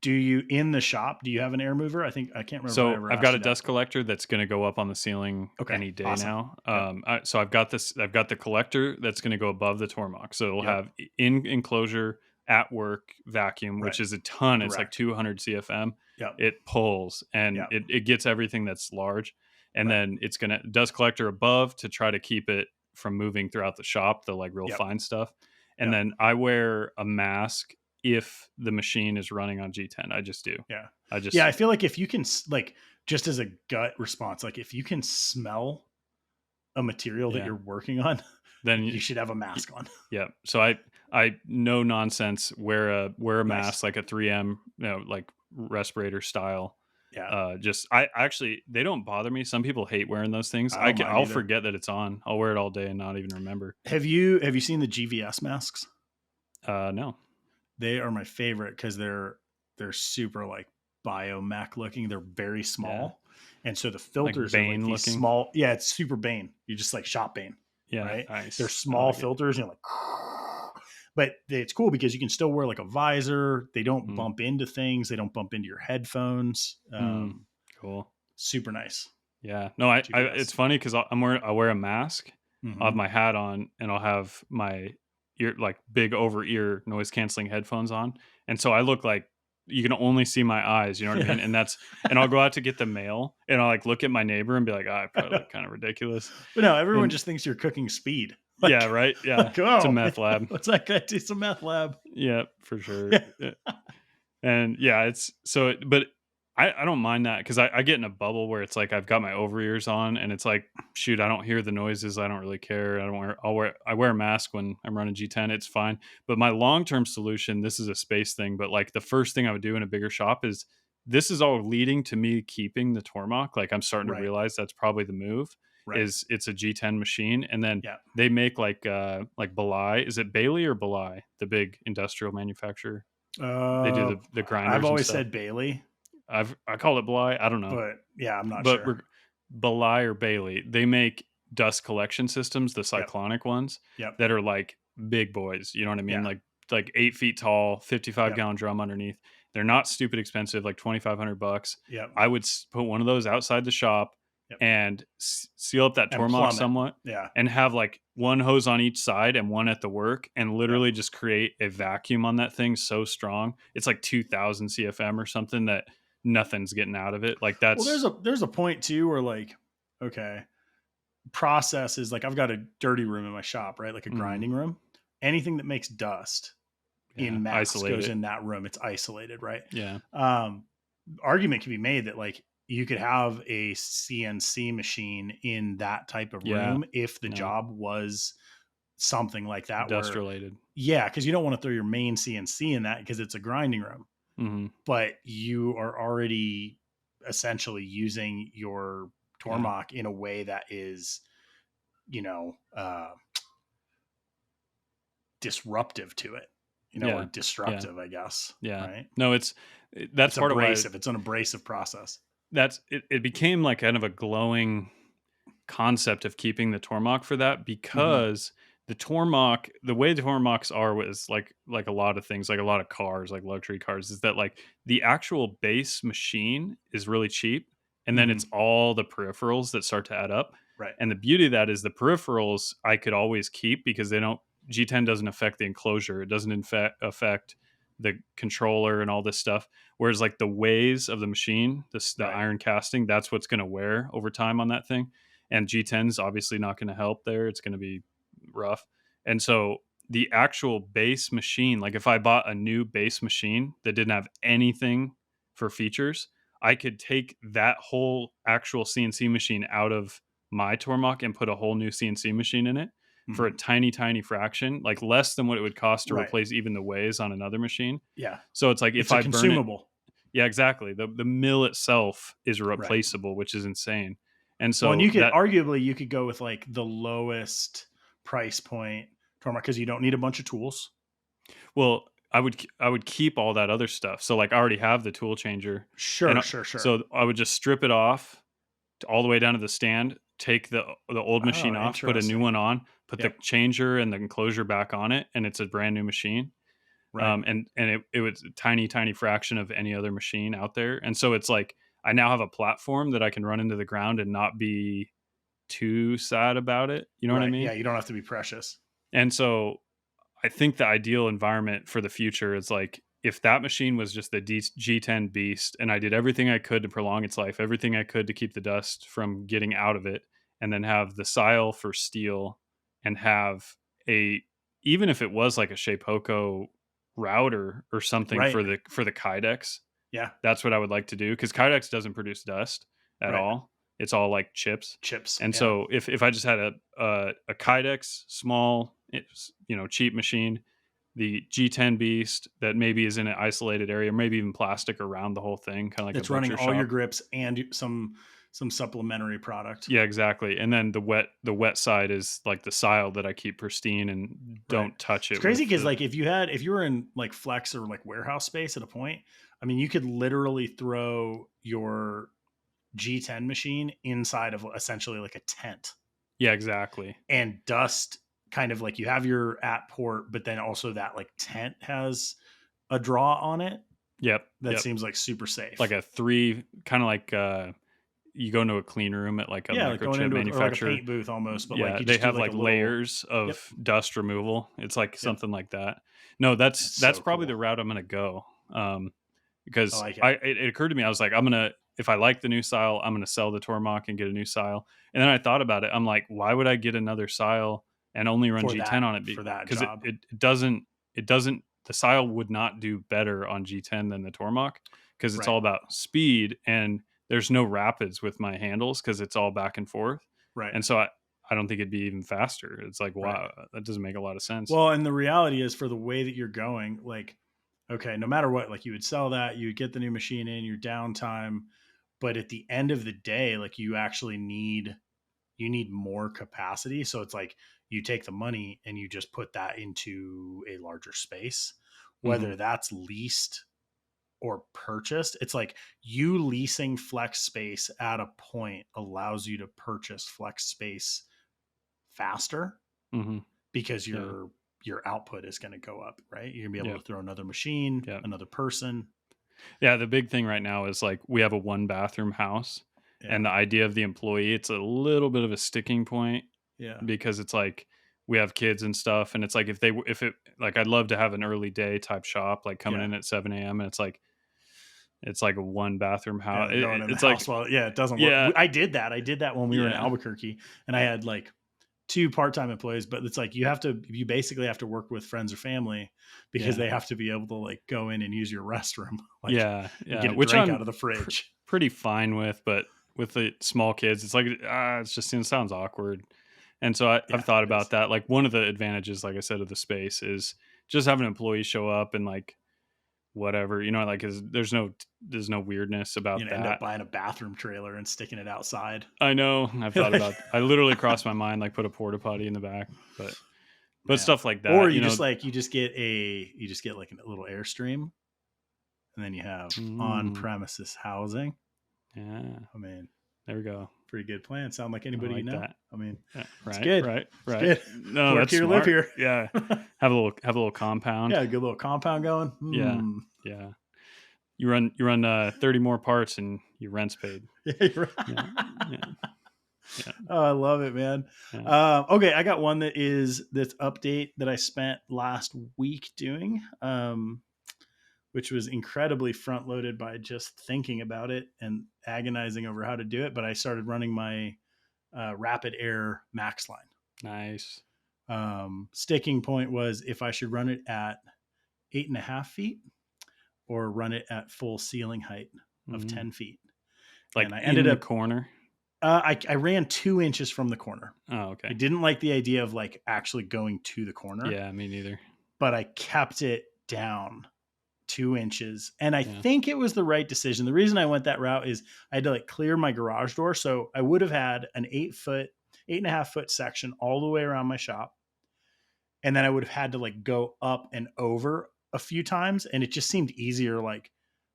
Do you in the shop? Do you have an air mover? I can't remember if I So ever I've asked got a you that. dust collector that's going to go up on the ceiling Okay, any day awesome. now. Yep, So I've got this. I've got the collector that's going to go above the Tormach. So it'll yep, have in enclosure at work vacuum, right, which is a ton. It's like correct. 200 CFM. Yep, It pulls and yep, it gets everything that's large. And right, then it's going to dust collector above to try to keep it from moving throughout the shop, the like real yep, fine stuff. And yep, then I wear a mask if the machine is running on G10. I just do. yeah, I yeah. just I feel like if you can like just as a gut response, like if you can smell a material that yeah. you're working on, Then you should have a mask on. yeah. So I no nonsense wear a Nice. mask like a 3M, like respirator style. Yeah, Just I actually they don't bother me. Some people hate wearing those things. I don't mind I'll either. forget that it's on. I'll wear it all day and not even remember. Have you seen the GVS masks? No. They are my favorite because they're super like biomech looking. They're very Yeah. small, and so the Like filters are like Bane these looking. small. Yeah, it's super Bane. You just like shop Bane, Yeah. right? They're Nice. I small like it. filters, and you're like, but it's cool because you can still wear like a visor. They don't Mm. bump into things. They don't bump into your headphones. Mm. Cool. Super nice. Yeah. No, I it's GVS. funny because I wear a mask. I'll have Hmm. my hat on and I'll have my ear like big over ear noise canceling headphones on. And so I look like you can only see my eyes, you know what I Yeah. mean? And I'll go out to get the mail and I'll like look at my neighbor and be like, oh, I probably look kind of ridiculous. But no, everyone And just thinks you're cooking speed. Yeah, Like, right. Yeah, like, it's a oh, meth lab. what's that guy do? Some meth lab. Yeah, for sure. Yeah. And yeah, it's so, but I don't mind that because I get in a bubble where it's like I've got my over ears on and it's like, shoot, I don't hear the noises. I don't really care. I wear a mask when I'm running G10. It's fine. But my long term solution, this is a space thing, but like the first thing I would do in a bigger shop is this is all leading to me keeping the Tormach. Like I'm starting to Right. realize that's probably the move. Right. Is it's a G10 machine, and then Yeah. they make like Belay. Is it Bailey or Belay, the big industrial manufacturer? They do Uh, the I've grinders and always stuff. said Bailey, I call it Bly. I don't know, but yeah, I'm not but sure. Bly or Bailey, they make dust collection systems, the Yep. cyclonic ones Yep. that are like big boys. You know what I mean? Yeah. Like 8 feet tall, 55 Yep. gallon drum underneath. They're not stupid expensive, like $2,500. Yep. I would put one of those outside the shop Yep. and seal up that And Tormach plumb it. somewhat, Yeah. and have like one hose on each side and one at the work, and Yep. literally just create a vacuum on that thing so strong. It's like 2000 CFM or something that nothing's getting out of it. Like Well, that's there's a point too where like, okay, process is like I've got a dirty room in my shop, right? Like a mhm, grinding room. Anything that makes dust yeah, in mass isolate goes it. in that room. It's isolated, right? Yeah, Um, Argument can be made that like you could have a CNC machine in that type of yeah, room if the no, job was something like that dust where related. yeah, because you don't want to throw your main CNC in that because it's a grinding room, Hmm. but you are already essentially using your Yeah, Tormach in a way that is, you know, disruptive to it, or yeah, yeah, destructive, I guess. yeah. Right. No, that's It's part of why abrasive. It's an abrasive process. it became like kind of a glowing concept of keeping the Tormach for that, Hmm. because the Tormach, the way the Tormachs are was like a lot of things, like a lot of cars, like luxury cars, is that like the actual base machine is really cheap, and then it's Hmm. all the peripherals that start to add up. Right. And the beauty of that is the peripherals I could always keep because they don't G10 doesn't affect the enclosure. It doesn't affect the controller and all this stuff. Whereas like the ways of the machine, the Right. iron casting, that's what's going to wear over time on that thing. And G10 is obviously not going to help there. It's going to be rough. And so the actual base machine, like if I bought a new base machine that didn't have anything for features, I could take that whole actual CNC machine out of my Tormach and put a whole new CNC machine in it for a Hmm. tiny, tiny fraction, like less than what it would cost to Right. replace even the ways on another machine. Yeah. So it's like if It's a I burn it, consumable. yeah, exactly. The mill itself is Right. replaceable, which is insane. And Well, and so you could that, arguably you could go with like the lowest price point Tormach because you don't need a bunch of tools. well, I would keep all that other stuff. So like I already have the tool changer, and Sure, sure, sure. so I would just strip it off all the way down to the stand, take the old Oh, machine off, put a new interesting. one on, put the Yep. changer and the enclosure back on it, and it's a brand new machine. Right. And it was a tiny, tiny fraction of any other machine out there. And so it's like I now have a platform that I can run into the ground and not be too sad about it. You know what I Right. mean? Yeah. You don't have to be precious. And so I think the ideal environment for the future is like if that machine was just the G10 beast and I did everything I could to prolong its life, everything I could to keep the dust from getting out of it, and then have the sile for steel and have a, even if it was like a Shapeoko router or something Right. for the Kydex, Yeah. that's what I would like to do because Kydex doesn't produce dust at Right. all. It's all like chips. Chips. And Yeah. so if I just had a Kydex small, cheap machine, the G10 beast that maybe is in an isolated area, or maybe even plastic around the whole thing, kind of like a It's running butcher all your shop. grips and some supplementary product. Yeah, exactly. And then the wet side is like the sile that I keep pristine and Right. don't touch It's it crazy with because the. like if you were in like flex or like warehouse space at a point, I mean, you could literally throw your G10 machine inside of essentially like a tent Yeah, exactly. and dust kind of like you have your at port, but then also that like tent has a draw on it Yep, that yep. seems like super safe. Like a three, kind of like you go into a clean room at like a Yeah, like going microchip into or like a manufacturer. paint booth almost, but like Yeah, you they just do have like like a little. layers Yep. of dust removal. It's like Yep. something like that. No, that's That's that's so probably cool. the route I'm gonna go. I Because like it. it occurred to me, I was like, I'm gonna, if I like the new style, I'm gonna sell the Tormach and get a new style. And then I thought about it. I'm like, why would I get another style and only run for G10 that on it for that because job. it doesn't the Sile would not do better on G10 than the Tormach because it's Right. all about speed and there's no rapids with my handles because it's all back and forth. Right. And so I don't think it'd be even faster. It's like, Right. wow, that doesn't make a lot of sense. Well, and the reality is for the way that you're going, like, okay, no matter what, like you would sell that, you would get the new machine in, your downtime, but at the end of the day, like you actually need more capacity. So it's like you take the money and you just put that into a larger space, Mm-hmm. whether that's leased or purchased. It's like you leasing flex space at a point allows you to purchase flex space faster Mm-hmm. because Yeah. your output is going to go up, right? You're going to be able Yeah. to throw another machine, Yeah. another person. Yeah. The big thing right now is like we have a 1 bathroom house, Yeah. and the idea of the employee, it's a little bit of a sticking point Yeah. because it's like we have kids and stuff, and it's like if it like I'd love to have an early day type shop like coming Yeah. in at 7 a.m. and it's like a 1 bathroom Yeah. house. They're going in the It's like house while, yeah, it doesn't work. yeah, I did that. I did that when we were in yeah, Albuquerque and I had like two part-time employees, but it's like you basically have to work with friends or family because yeah, they have to be able to like go in and use your restroom, like yeah, and yeah. get a Which drink I'm out of the fridge. pretty fine with, but with the small kids, it's like it sounds awkward. And so I've Yeah, thought it about is. that. Like one of the advantages, like I said, of the space is just having employees show up and like whatever, like there's no weirdness You about know, end up that. buying a bathroom trailer and sticking it outside. I know I've thought Like, about. I literally crossed my mind like put a porta potty in the back, but yeah. stuff like Or that, you just get like a little Airstream and then you have on mm, premises housing. yeah, I mean, there we go. pretty good plan. Sound like I anybody you like know? that. I mean, Yeah, it's right, good. right, It's right. good. No, Work that's here, live smart. here. Yeah, have a little compound. Yeah, a good little compound going. Yeah, yeah. You run 30 more parts and your rent's paid. Yeah, you're Yeah, right. yeah, yeah, Oh, I love it, man. yeah. Okay, I got one that's update that I spent last week doing, which was incredibly front loaded by just thinking about it and agonizing over how to do it. But I started running my Rapid Air Max line. Nice. Sticking point was if I should run it at 8.5 feet or run it at full ceiling height of Mm. 10 feet. Like And I ended in the up, corner. I ran 2 inches from the corner. Oh, I okay. didn't like the idea of like actually going to the corner, Yeah, me neither. but I kept it down 2 inches. And I Yeah. think it was the right decision. The reason I went that route is I had to like clear my garage door. So I would have had an 8.5 foot section all the way around my shop. And then I would have had to like go up and over a few times. And it just seemed easier, like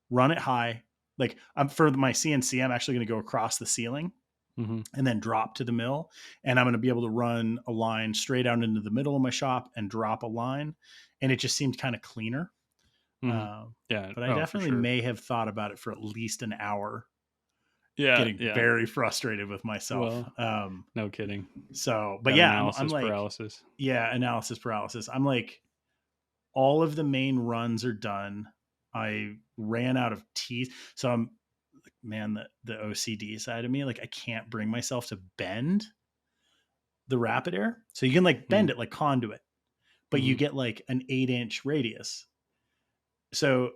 run it high. Like I'm for my CNC, I'm actually going to go across the ceiling Mm-hmm. and then drop to the mill. And I'm going to be able to run a line straight out into the middle of my shop and drop a line. And it just seemed kind of cleaner. Mm-hmm. Uh, Yeah. but I Oh, for definitely sure. may have thought about it for at least an hour, Yeah. getting Yeah. very frustrated with myself. Well, no kidding. But Got yeah, I'm analysis like, paralysis. yeah, analysis paralysis. I'm like, all of the main runs are done. I ran out of teeth. So I'm, man, the OCD side of me, like I can't bring myself to bend the Rapid Air. So you can like bend it like conduit, but you Mm-hmm. get like an 8-inch radius. So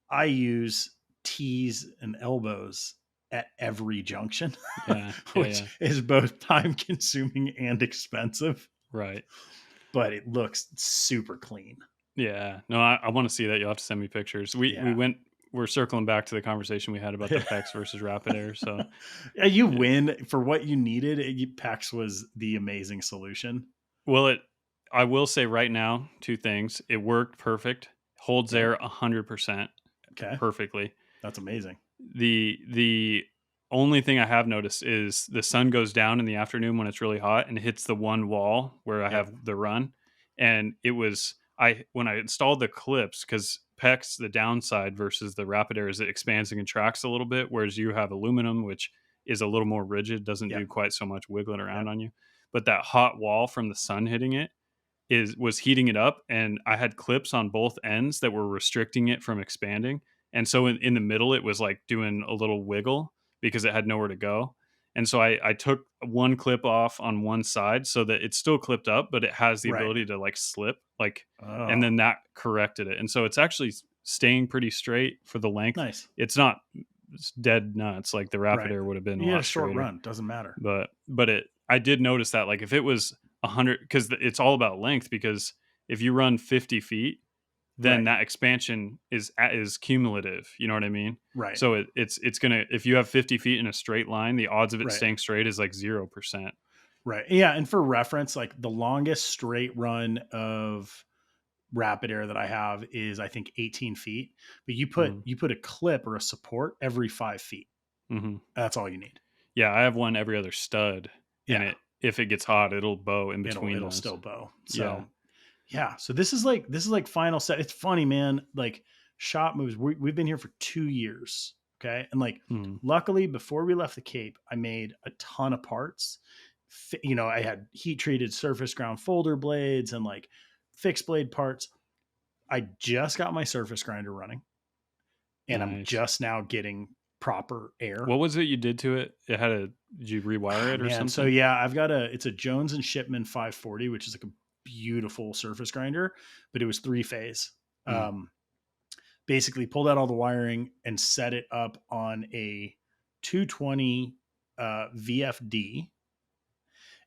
I use T's and elbows at every junction, Yeah. Yeah. which Yeah. is both time consuming and expensive, Right. but it looks super clean. Yeah. No, I want to see that. You'll have to send me pictures. Yeah. We're circling back to the conversation we had about the PEX versus Rapid Air. So Yeah, you yeah. win for what you needed. PAX was the amazing solution. Well, I will say right now, two things. It worked perfect. Holds Okay. air 100% Okay. perfectly. That's amazing. The only thing I have noticed is the sun goes down in the afternoon when it's really hot and hits the one wall where I Yep. have the run. And it was when I installed the clips, because PEX, the downside versus the Rapid Air is it expands and contracts a little bit, whereas you have aluminum, which is a little more rigid, doesn't Yep. do quite so much wiggling around Yep. on you. But that hot wall from the sun hitting it was heating it up, and I had clips on both ends that were restricting it from expanding. And so in the middle, it was like doing a little wiggle because it had nowhere to go. And so I took one clip off on one side so that it's still clipped up, but it has the Right. ability to like slip, like, and Oh, then that corrected it. And so it's actually staying pretty straight for the length. nice. It's not it's dead nuts like the Rapid Right. Air would have been a You had a lot short straighter. run. Doesn't matter. But I did notice that like if it was 100, because it's all about length, because if you run 50 feet, then Right. that expansion is cumulative. You know what I mean? Right. So it's gonna, if you have 50 feet in a straight line, the odds of it Right. staying straight is like 0%. Right. Yeah. And for reference, like the longest straight run of Rapid Air that I have is I think 18 feet. But Mm-hmm. you put a clip or a support every 5 feet. Mm-hmm. That's all you need. Yeah, I have one every other stud, and Yeah. it if it gets hot, it'll bow in between It'll those. still bow. Yeah. So yeah. So this is like final set. It's funny, man. Like shop moves. We've been here for 2 years. Okay. And like Mm-hmm. luckily before we left the Cape, I made a ton of parts. You know, I had heat treated surface ground folder blades and like fixed blade parts. I just got my surface grinder running and I'm Nice. just now getting proper air. What was it you did to it? Did you rewire Ah, it or man, so something? yeah, it's a Jones and Shipman 540, which is like a beautiful surface grinder, but it was three phase. Mm. Um, Basically pulled out all the wiring and set it up on a 220 VFD,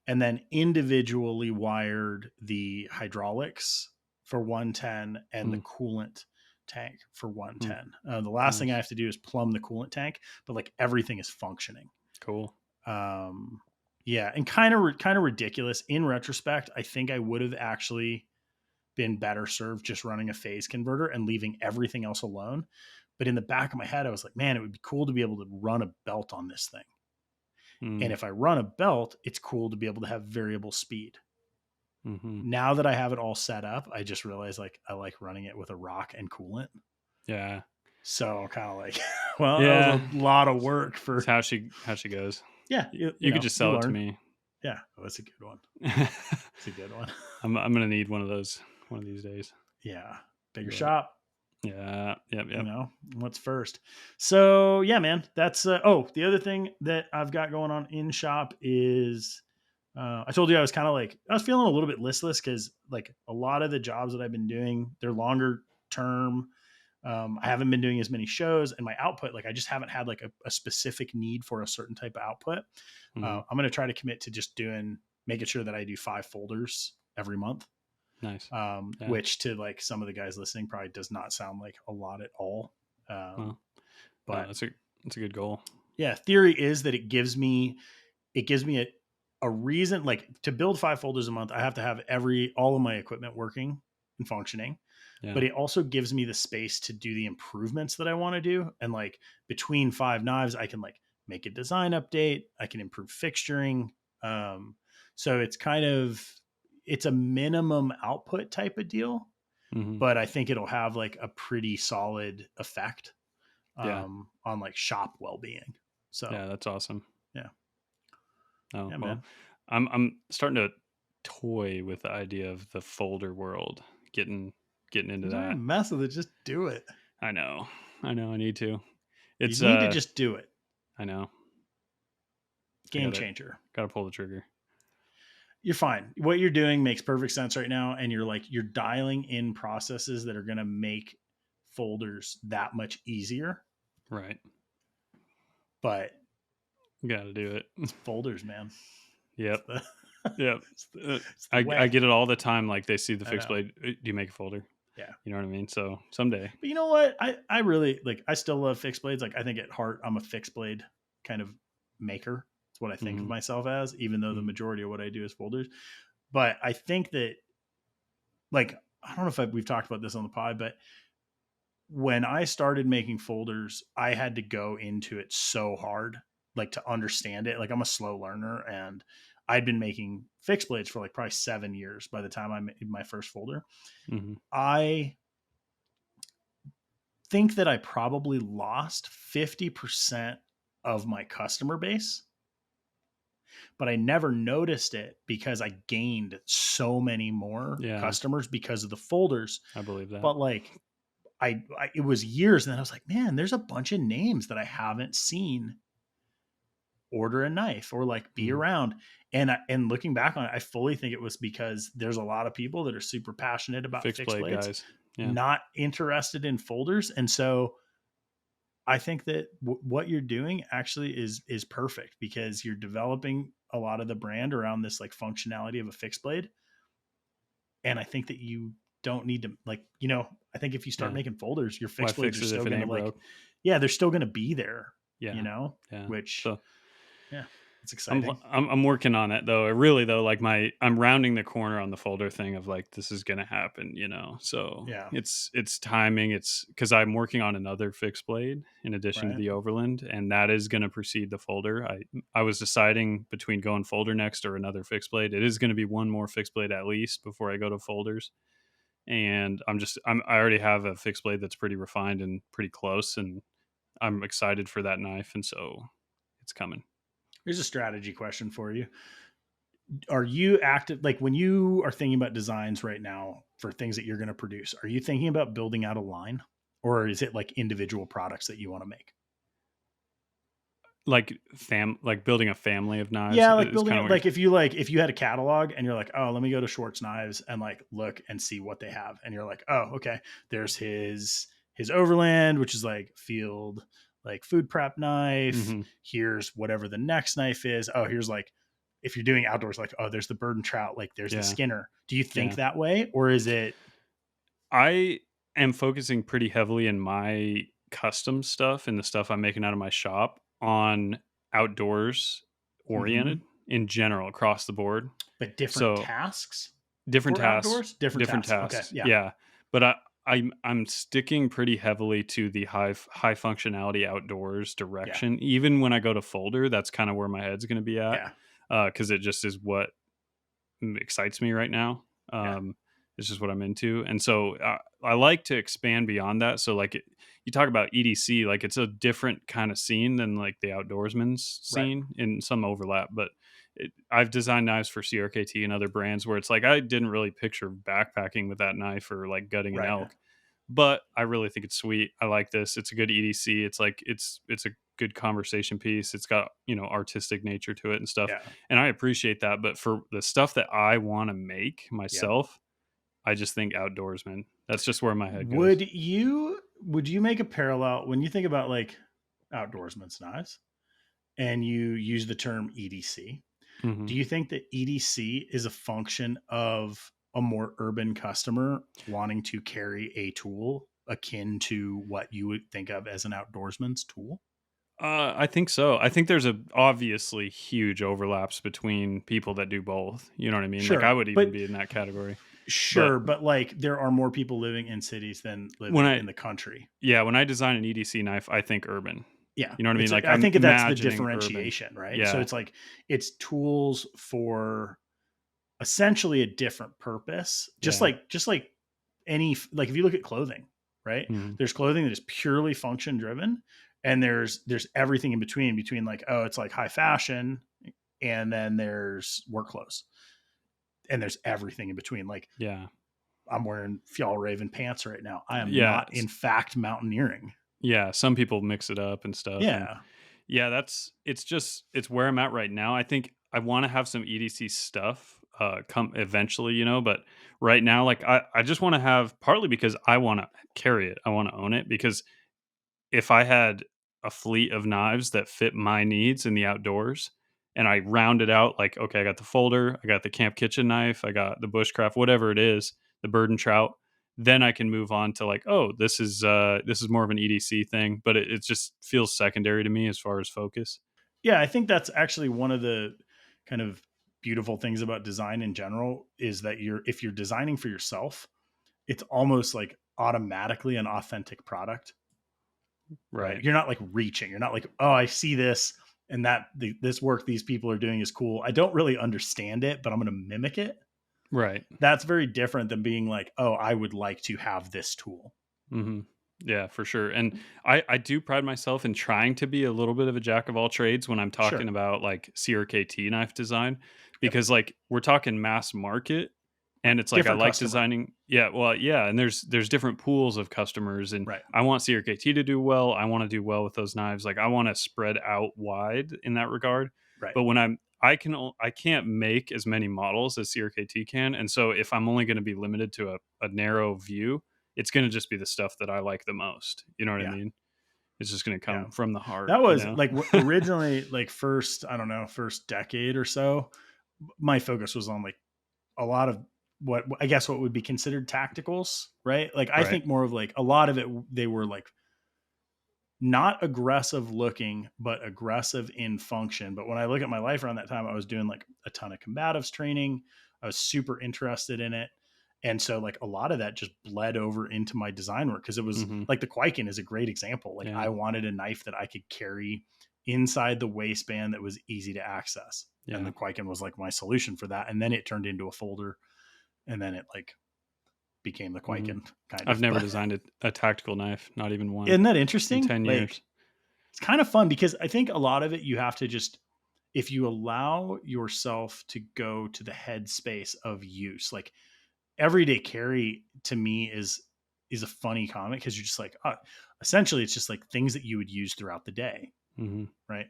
and then individually wired the hydraulics for 110 and the Mm. coolant tank for Mm. 110. The last thing I Nice. have to do is plumb the coolant tank, but like everything is functioning. Cool. Um, yeah, and kind of ridiculous in retrospect. I think I would have actually been better served just running a phase converter and leaving everything else alone. But in the back of my head, I was like, man, it would be cool to be able to run a belt on this thing. And Mm. if I run a belt, it's cool to be able to have variable speed. Mm-hmm. Now that I have it all set up, I just realized like I like running it with a rock and coolant. Yeah. So I'm kind of like, well, that was Yeah. a lot of work It's for, how she goes. yeah, You could just you sell it to learn. me. Yeah, oh, that's a good one. It's a good one. I'm gonna need one of those one of these days. Yeah, bigger But shop. yeah, yep. What's first. So yeah, man, that's the other thing that I've got going on in shop is I told you I was kind of like I was feeling a little bit listless because like a lot of the jobs that I've been doing, they're longer term. I haven't been doing as many shows, and my output, like I just haven't had like a specific need for a certain type of output. Mm-hmm. I'm going to try to commit to just making sure that I do 5 folders every month. Nice. Yeah. Which to like some of the guys listening probably does not sound like a lot at all. Well, But that's a good goal. yeah, theory is that it gives me a reason like to build 5 folders a month. I have to have all of my equipment working and functioning, Yeah. but it also gives me the space to do the improvements that I want to do. And like between 5 knives, I can like make a design update. I can improve fixturing. So it's a minimum output type of deal, Mm-hmm. but I think it'll have like a pretty solid effect Yeah. on like shop well-being. So Yeah, that's awesome. yeah. Oh, Yeah, well, man. I'm starting to toy with the idea of the folder world, getting into Don't that. even mess with it. Just do it. I know. I need to. You It's need to just do it. I know. Game changer. Gotta pull the trigger. You're fine. What you're doing makes perfect sense right now. And you're dialing in processes that are going to make folders that much easier. Right. But Gotta do it. it's folders, man. Yep. It's Yep. the I way. get it all the time. Like they see the I fixed know. blade. Do you make a folder? Yeah. You know what I mean? So someday. But you know what? I really like, I still love fixed blades. Like I think at heart, I'm a fixed blade kind of maker. It's what I think of Mhm. myself as, even though the Mhm. majority of what I do is folders. But I think that like, I don't know if we've talked about this on the pod, but when I started making folders, I had to go into it so hard, like to understand it. Like I'm a slow learner and I'd been making fixed blades for like probably 7 years by the time I made my first folder. Mhm. I think that I probably lost 50% of my customer base, but I never noticed it because I gained so many more Yeah. customers because of the folders. I believe that. But like it was years and then I was like, man, there's a bunch of names that I haven't seen order a knife or like be Mhm. around. And looking back on it, I fully think it was because there's a lot of people that are super passionate about Fixed fixed blade blades, guys. Yeah. not interested in folders. And so I think that what you're doing actually is perfect because you're developing a lot of the brand around this like functionality of a fixed blade. And I think that you don't need to like, I think if you start Yeah. making folders, your Why fixed blades fix are it still if it going to ain't like, broke? yeah, they're still going to be there, Yeah. Yeah. which, So yeah, it's I'm exciting. I'm working on it though. Really though, like I'm rounding the corner on the folder thing of like this is gonna happen, you know. So Yeah. it's timing. It's because I'm working on another fixed blade in addition to Right. the Overland, and that is gonna precede the folder. I was deciding between going folder next or another fixed blade. It is gonna be one more fixed blade at least before I go to folders. And I already have a fixed blade that's pretty refined and pretty close, and I'm excited for that knife, and so it's coming. Here's a strategy question for you. Are you active, like when you are thinking about designs right now for things that you're going to produce, are you thinking about building out a line or is it like individual products that you want to make? Like building a family of knives Yeah, like is building kind of it. what you're. If you had a catalog and you're like, oh, let me go to Schwartz Knives and like look and see what they have, and you're like, oh, okay, there's his Overland, which is like field like food prep knife. Mhm. Here's whatever the next knife is. Oh, here's like if you're doing outdoors, like oh, there's the bird and trout. Like there's the Yeah, Skinner. Do you think yeah. that way, or is it I am focusing pretty heavily in my custom stuff and the stuff I'm making out of my shop on outdoors oriented mhm, in general across the board. but different So tasks different for tasks, outdoors? Different different tasks. Okay, tasks. yeah, Yeah, but I'm sticking pretty heavily to the high functionality outdoors yeah, direction. Even when I go to folder, that's kind of where my head's going to be at, yeah, because it just is what excites me right now. yeah. It's just what I'm into, and so I like to expand beyond that. So you talk about EDC, like it's a different kind of scene than like the outdoorsman's Right. scene, in some overlap. But I've designed knives for CRKT and other brands where it's like I didn't really picture backpacking with that knife or like gutting an Right. elk, but I really think it's sweet. I like this. It's a good EDC. It's like it's a good conversation piece. It's got artistic nature to it and stuff, Yeah. and I appreciate that. But for the stuff that I want to make Yeah. myself, I just think outdoorsman. That's just where my head goes. Would you make a parallel when you think about like outdoorsman's knives and you use the term EDC? Hmm. Do you think that EDC is a function of a more urban customer wanting to carry a tool akin to what you would think of as an outdoorsman's tool? I think so. I think there's a obviously huge overlaps between people that do both. You know what I mean? Like I Sure, would even but be in that category. But like there are more people living in cities than when living I in the country. yeah, when I design an EDC knife, I think urban. Yeah, You know what I mean? it's Like I I'm think that's the imagining urban. differentiation, right? So Yeah. it's like it's tools for essentially a different purpose. Yeah. Just like any like if you look at clothing, right? Mhm. There's clothing that is purely function driven and there's everything in between like oh, it's like high fashion and then there's work clothes. And there's everything in between like Yeah. I'm wearing Fjallraven pants right now. I am Yeah. not in fact mountaineering. Yeah. Some people mix it up and stuff. And Yeah, yeah, it's where I'm at right now. I think I want to have some EDC stuff come eventually, but right now, like I just want to have, partly because I want to carry it. I want to own it, because if I had a fleet of knives that fit my needs in the outdoors and I round it out, like, okay, I got the folder, I got the camp kitchen knife, I got the bushcraft, whatever it is, the bird and trout, then I can move on to like, oh, this is more of an EDC thing, but it just feels secondary to me as far as focus. yeah, I think that's actually one of the kind of beautiful things about design in general is that if you're designing for yourself, it's almost like automatically an authentic product, right? Right. You're not like reaching. You're not like, oh, I see this and this work these people are doing is cool. I don't really understand it, but I'm going to mimic it. Right. That's very different than being like, oh, I would like to have this tool. Hmm. Yeah, for sure. And I do pride myself in trying to be a little bit of a jack of all trades when I'm talking Sure. about like CRKT knife design, Yep. because like we're talking mass market, And it's like I Different like customer. designing. Yeah, well, yeah, and there's different pools of customers, and Right. I want CRKT to do well. I want to do well with those knives. Like I want to spread out wide in that regard. Right. But when I can't make as many models as CRKT can, and so if I'm only going to be limited to a narrow view, it's going to just be the stuff that I like the most. You know what I Yeah. mean? It's just going to Yeah. come from the heart. That You was know? like originally, like first, I don't know, first decade or so, my focus was on like a lot of what I guess what would be considered tacticals, right? Like I Right. think more of like a lot of it, they were like not aggressive looking, but aggressive in function. But when I look at my life around that time, I was doing like a ton of combatives training. I was super interested in it. And so like a lot of that just bled over into my design work because it was Hmm. like the Kwaiken is a great example. Like Yeah. I wanted a knife that I could carry inside the waistband that was easy to access. And Yeah. the Kwaiken was like my solution for that. And then it turned into a folder and then it like became the Hmm. Kwaiken kind I've of. never But designed a tactical knife, not even one, isn't that in interesting? 10 Like years. it's kind of fun because I think a lot of it you have to just if you allow yourself to go to the headspace of use, like everyday carry to me is a funny comment because you're just like essentially it's just like things that you would use throughout the day, Hmm. right?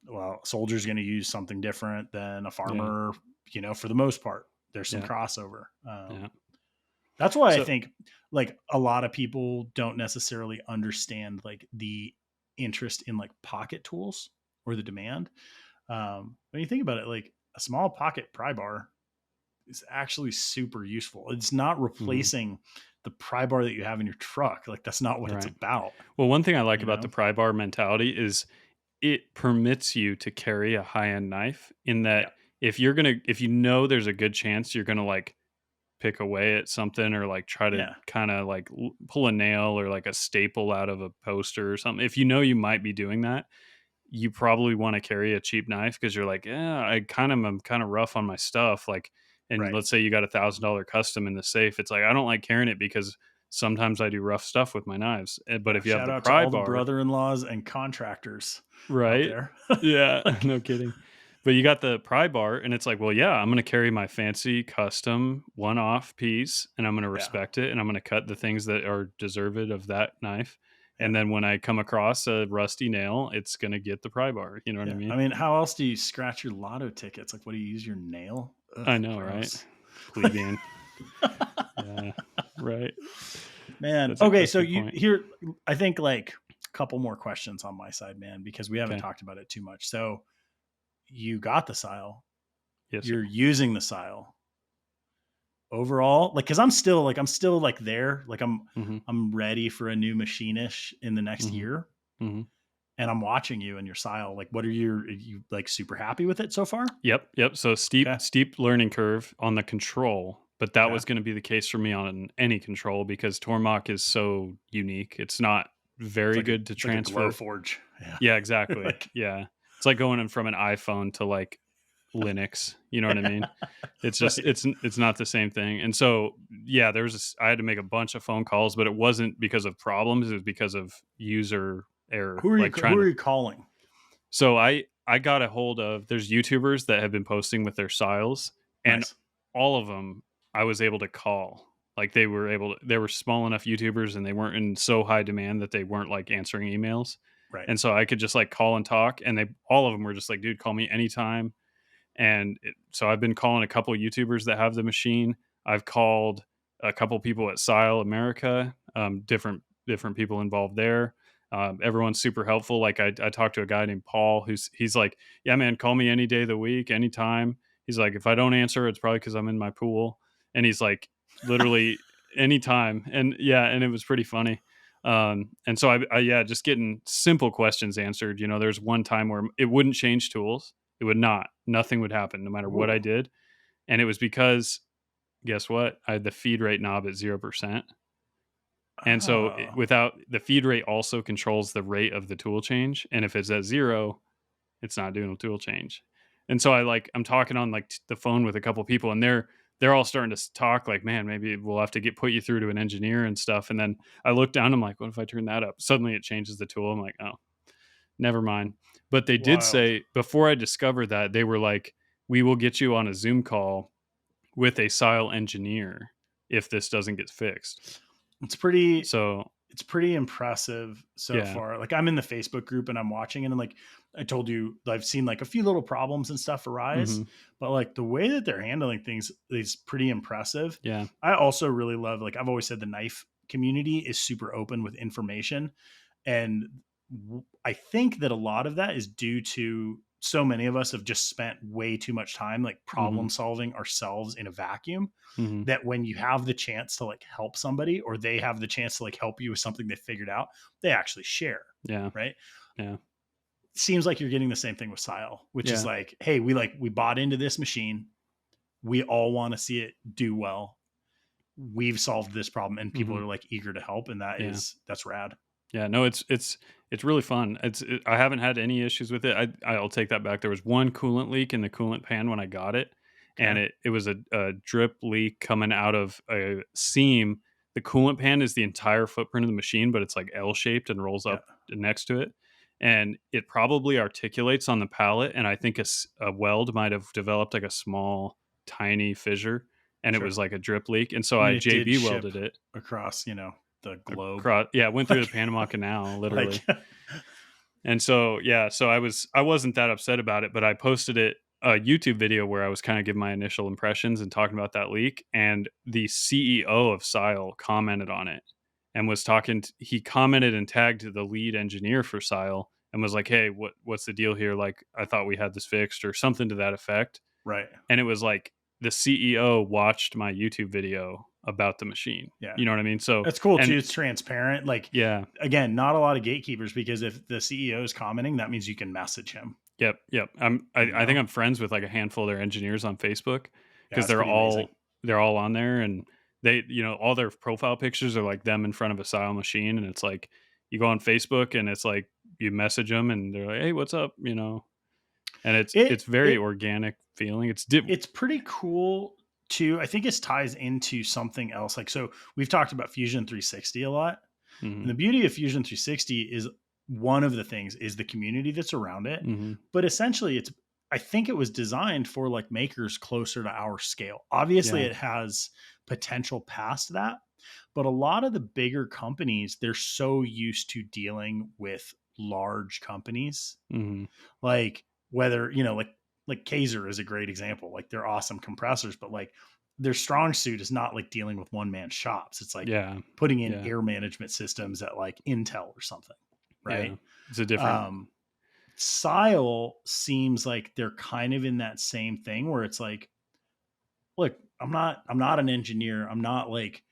Well, a soldier's going to use something different than a Yeah. farmer, for the most part. There's some Yeah. crossover. Yeah. That's why I So, think like a lot of people don't necessarily understand like the interest in like pocket tools or the demand. When you think about it, like a small pocket pry bar is actually super useful. It's not mhm, replacing the pry bar that you have in your truck. Like that's not what it's right. about, Well, one thing I like you about the know? pry bar mentality is it permits you to carry a high-end knife in that Yeah. if you know there's a good chance you're gonna like pick away at something or like try to Yeah. kind of like pull a nail or like a staple out of a poster or something. If you know you might be doing that, you probably want to carry a cheap knife because you're like, yeah, I'm kind of rough on my stuff. Like, and Right. let's say you got $1,000 custom in the safe. It's like, I don't like carrying it because sometimes I do rough stuff with my knives. But Yeah. if you have Shout the out to pry all the bar, brother-in-laws and contractors out right? there. Yeah, Like, no kidding. But you got the pry bar, and it's like, well, yeah, I'm going to carry my fancy custom one off piece and I'm going to yeah. respect it and I'm going to cut the things that are deserved of that knife. Yeah. And then when I come across a rusty nail, it's going to get the pry bar. You know what I Yeah. I mean? mean, how else do you scratch your lotto tickets? Like, what do you use your nail? Ugh, I know, right? gross. Plebeian. Yeah, right. Man. Okay. That's a So good you point. here, I think like a couple more questions on my side, man, because we haven't Okay. talked about it too much. So you got the Sile, Yes, sir. you're using the Sile overall, like, cause I'm still like there, like Mm-hmm. I'm ready for a new machinish in the next Mm-hmm. year. Mm-hmm. And I'm watching you and your Sile. Like, are you like super happy with it so far? Yep. Yep. So Okay. steep learning curve on the control, but that Okay. was going to be the case for me on any control because Tormach is so unique. It's not very good to It's like a glow transfer. forge. Yeah. Yeah, exactly. Like, Yeah. It's like going in from an iPhone to like Linux. You know what I mean? It's just right. it's not the same thing. And so yeah, I had to make a bunch of phone calls, but it wasn't because of problems. It was because of user error, like Who trying are to. you calling? So I got a hold of there's YouTubers that have been posting with their styles, and Nice. all of them I was able to call. Like they were small enough YouTubers and they weren't in so high demand that they weren't like answering emails. Right. And so I could just like call and talk, and they all of them were just like, dude, call me anytime. So I've been calling a couple of YouTubers that have the machine. I've called a couple people at Sile America, different people involved there. Everyone's super helpful. Like I talked to a guy named Paul, he's like, yeah, man, call me any day of the week, anytime. He's like, if I don't answer, it's probably because I'm in my pool. And he's like, literally anytime. And yeah, and it was pretty funny. And so yeah, just getting simple questions answered. You know, there's one time where it wouldn't change tools. It would not. Nothing would happen no matter what I Ooh. did. And it was because guess what? I had the feed rate knob at 0%. And so Oh. without the feed rate also controls the rate of the tool change. And if it's at 0, it's not doing a tool change. And so I'm talking on like the phone with a couple people and they're all starting to talk like, man, maybe we'll have to put you through to an engineer and stuff. And then I look down, I'm like, what if I turn that up? Suddenly it changes the tool. I'm like, oh, never mind. But they did Wild. say before I discovered that, they were like, we will get you on a Zoom call with a Sile engineer if this doesn't get fixed. It's pretty So it's pretty impressive so yeah. far. Like I'm in the Facebook group and I'm watching it, and like I told you, I've seen like a few little problems and stuff arise, Hmm. but like the way that they're handling things is pretty impressive. Yeah. I also really love, like I've always said, the knife community is super open with information. And I think that a lot of that is due to so many of us have just spent way too much time like Hmm. problem solving ourselves in a vacuum, Hmm. that when you have the chance to like help somebody, or they have the chance to like help you with something they figured out, they actually share. Yeah. Right. Yeah. Seems like you're getting the same thing with Sile, which is Yeah. like, hey, we bought into this machine. We all want to see it do well. We've solved this problem, and people Hmm. are like eager to help. And Yeah. that's rad. Yeah, no, it's really fun. I haven't had any issues with it. I'll take that back. There was one coolant leak in the coolant pan when I got it, and Okay. it was a drip leak coming out of a seam. The coolant pan is the entire footprint of the machine, but it's like L shaped and rolls Yeah. up next to it, and it probably articulates on the pallet. And I think a weld might have developed like a small, tiny fissure, and it Sure. was like a drip leak. And so I mean, I it did JB ship welded it across, the globe. across. Yeah, it went through the Like, Panama Canal, like, literally. And so, yeah, so I wasn't that upset about it, but I posted a YouTube video where I was kind of giving my initial impressions and talking about that leak, and the CEO of Sile commented on it and was talking. He commented and tagged the lead engineer for Sile and was like, "Hey, what's the deal here? Like, I thought we had this fixed or something to that effect." right. And it was like the CEO watched my YouTube video about the machine. Yeah. You know what I mean? So, That's cool too. and It's transparent. Like, yeah, again, not a lot of gatekeepers, because if the CEO is commenting, that means you can message him, yep, yep. you I think know? I'm friends with like a handful of their engineers on Facebook Yeah, because it's pretty amazing. they're all on there, and they, all their profile pictures are like them in front of a Sile machine, and it's like you go on Facebook and it's like you message them and they're like, "Hey, what's up?" And it's It very it organic feeling. it's pretty cool too. I think it ties into something else. Like, so we've talked about Fusion 360 a lot. And Mhm, the beauty of Fusion 360 is, one of the things is the community that's around it. mhm, But essentially, I think it was designed for like makers closer to our scale. Obviously, yeah, it has potential past that, but a lot of the bigger companies, they're so used to dealing with large companies, mhm, like whether, like Kaiser is a great example. Like they're awesome compressors, but like their strong suit is not like dealing with one man shops. It's like yeah, putting in yeah, air management systems at like Intel or something, yeah. right? It's a different. Um, Sile seems like they're kind of in that same thing where it's like, look, I'm not an engineer. I'm not like,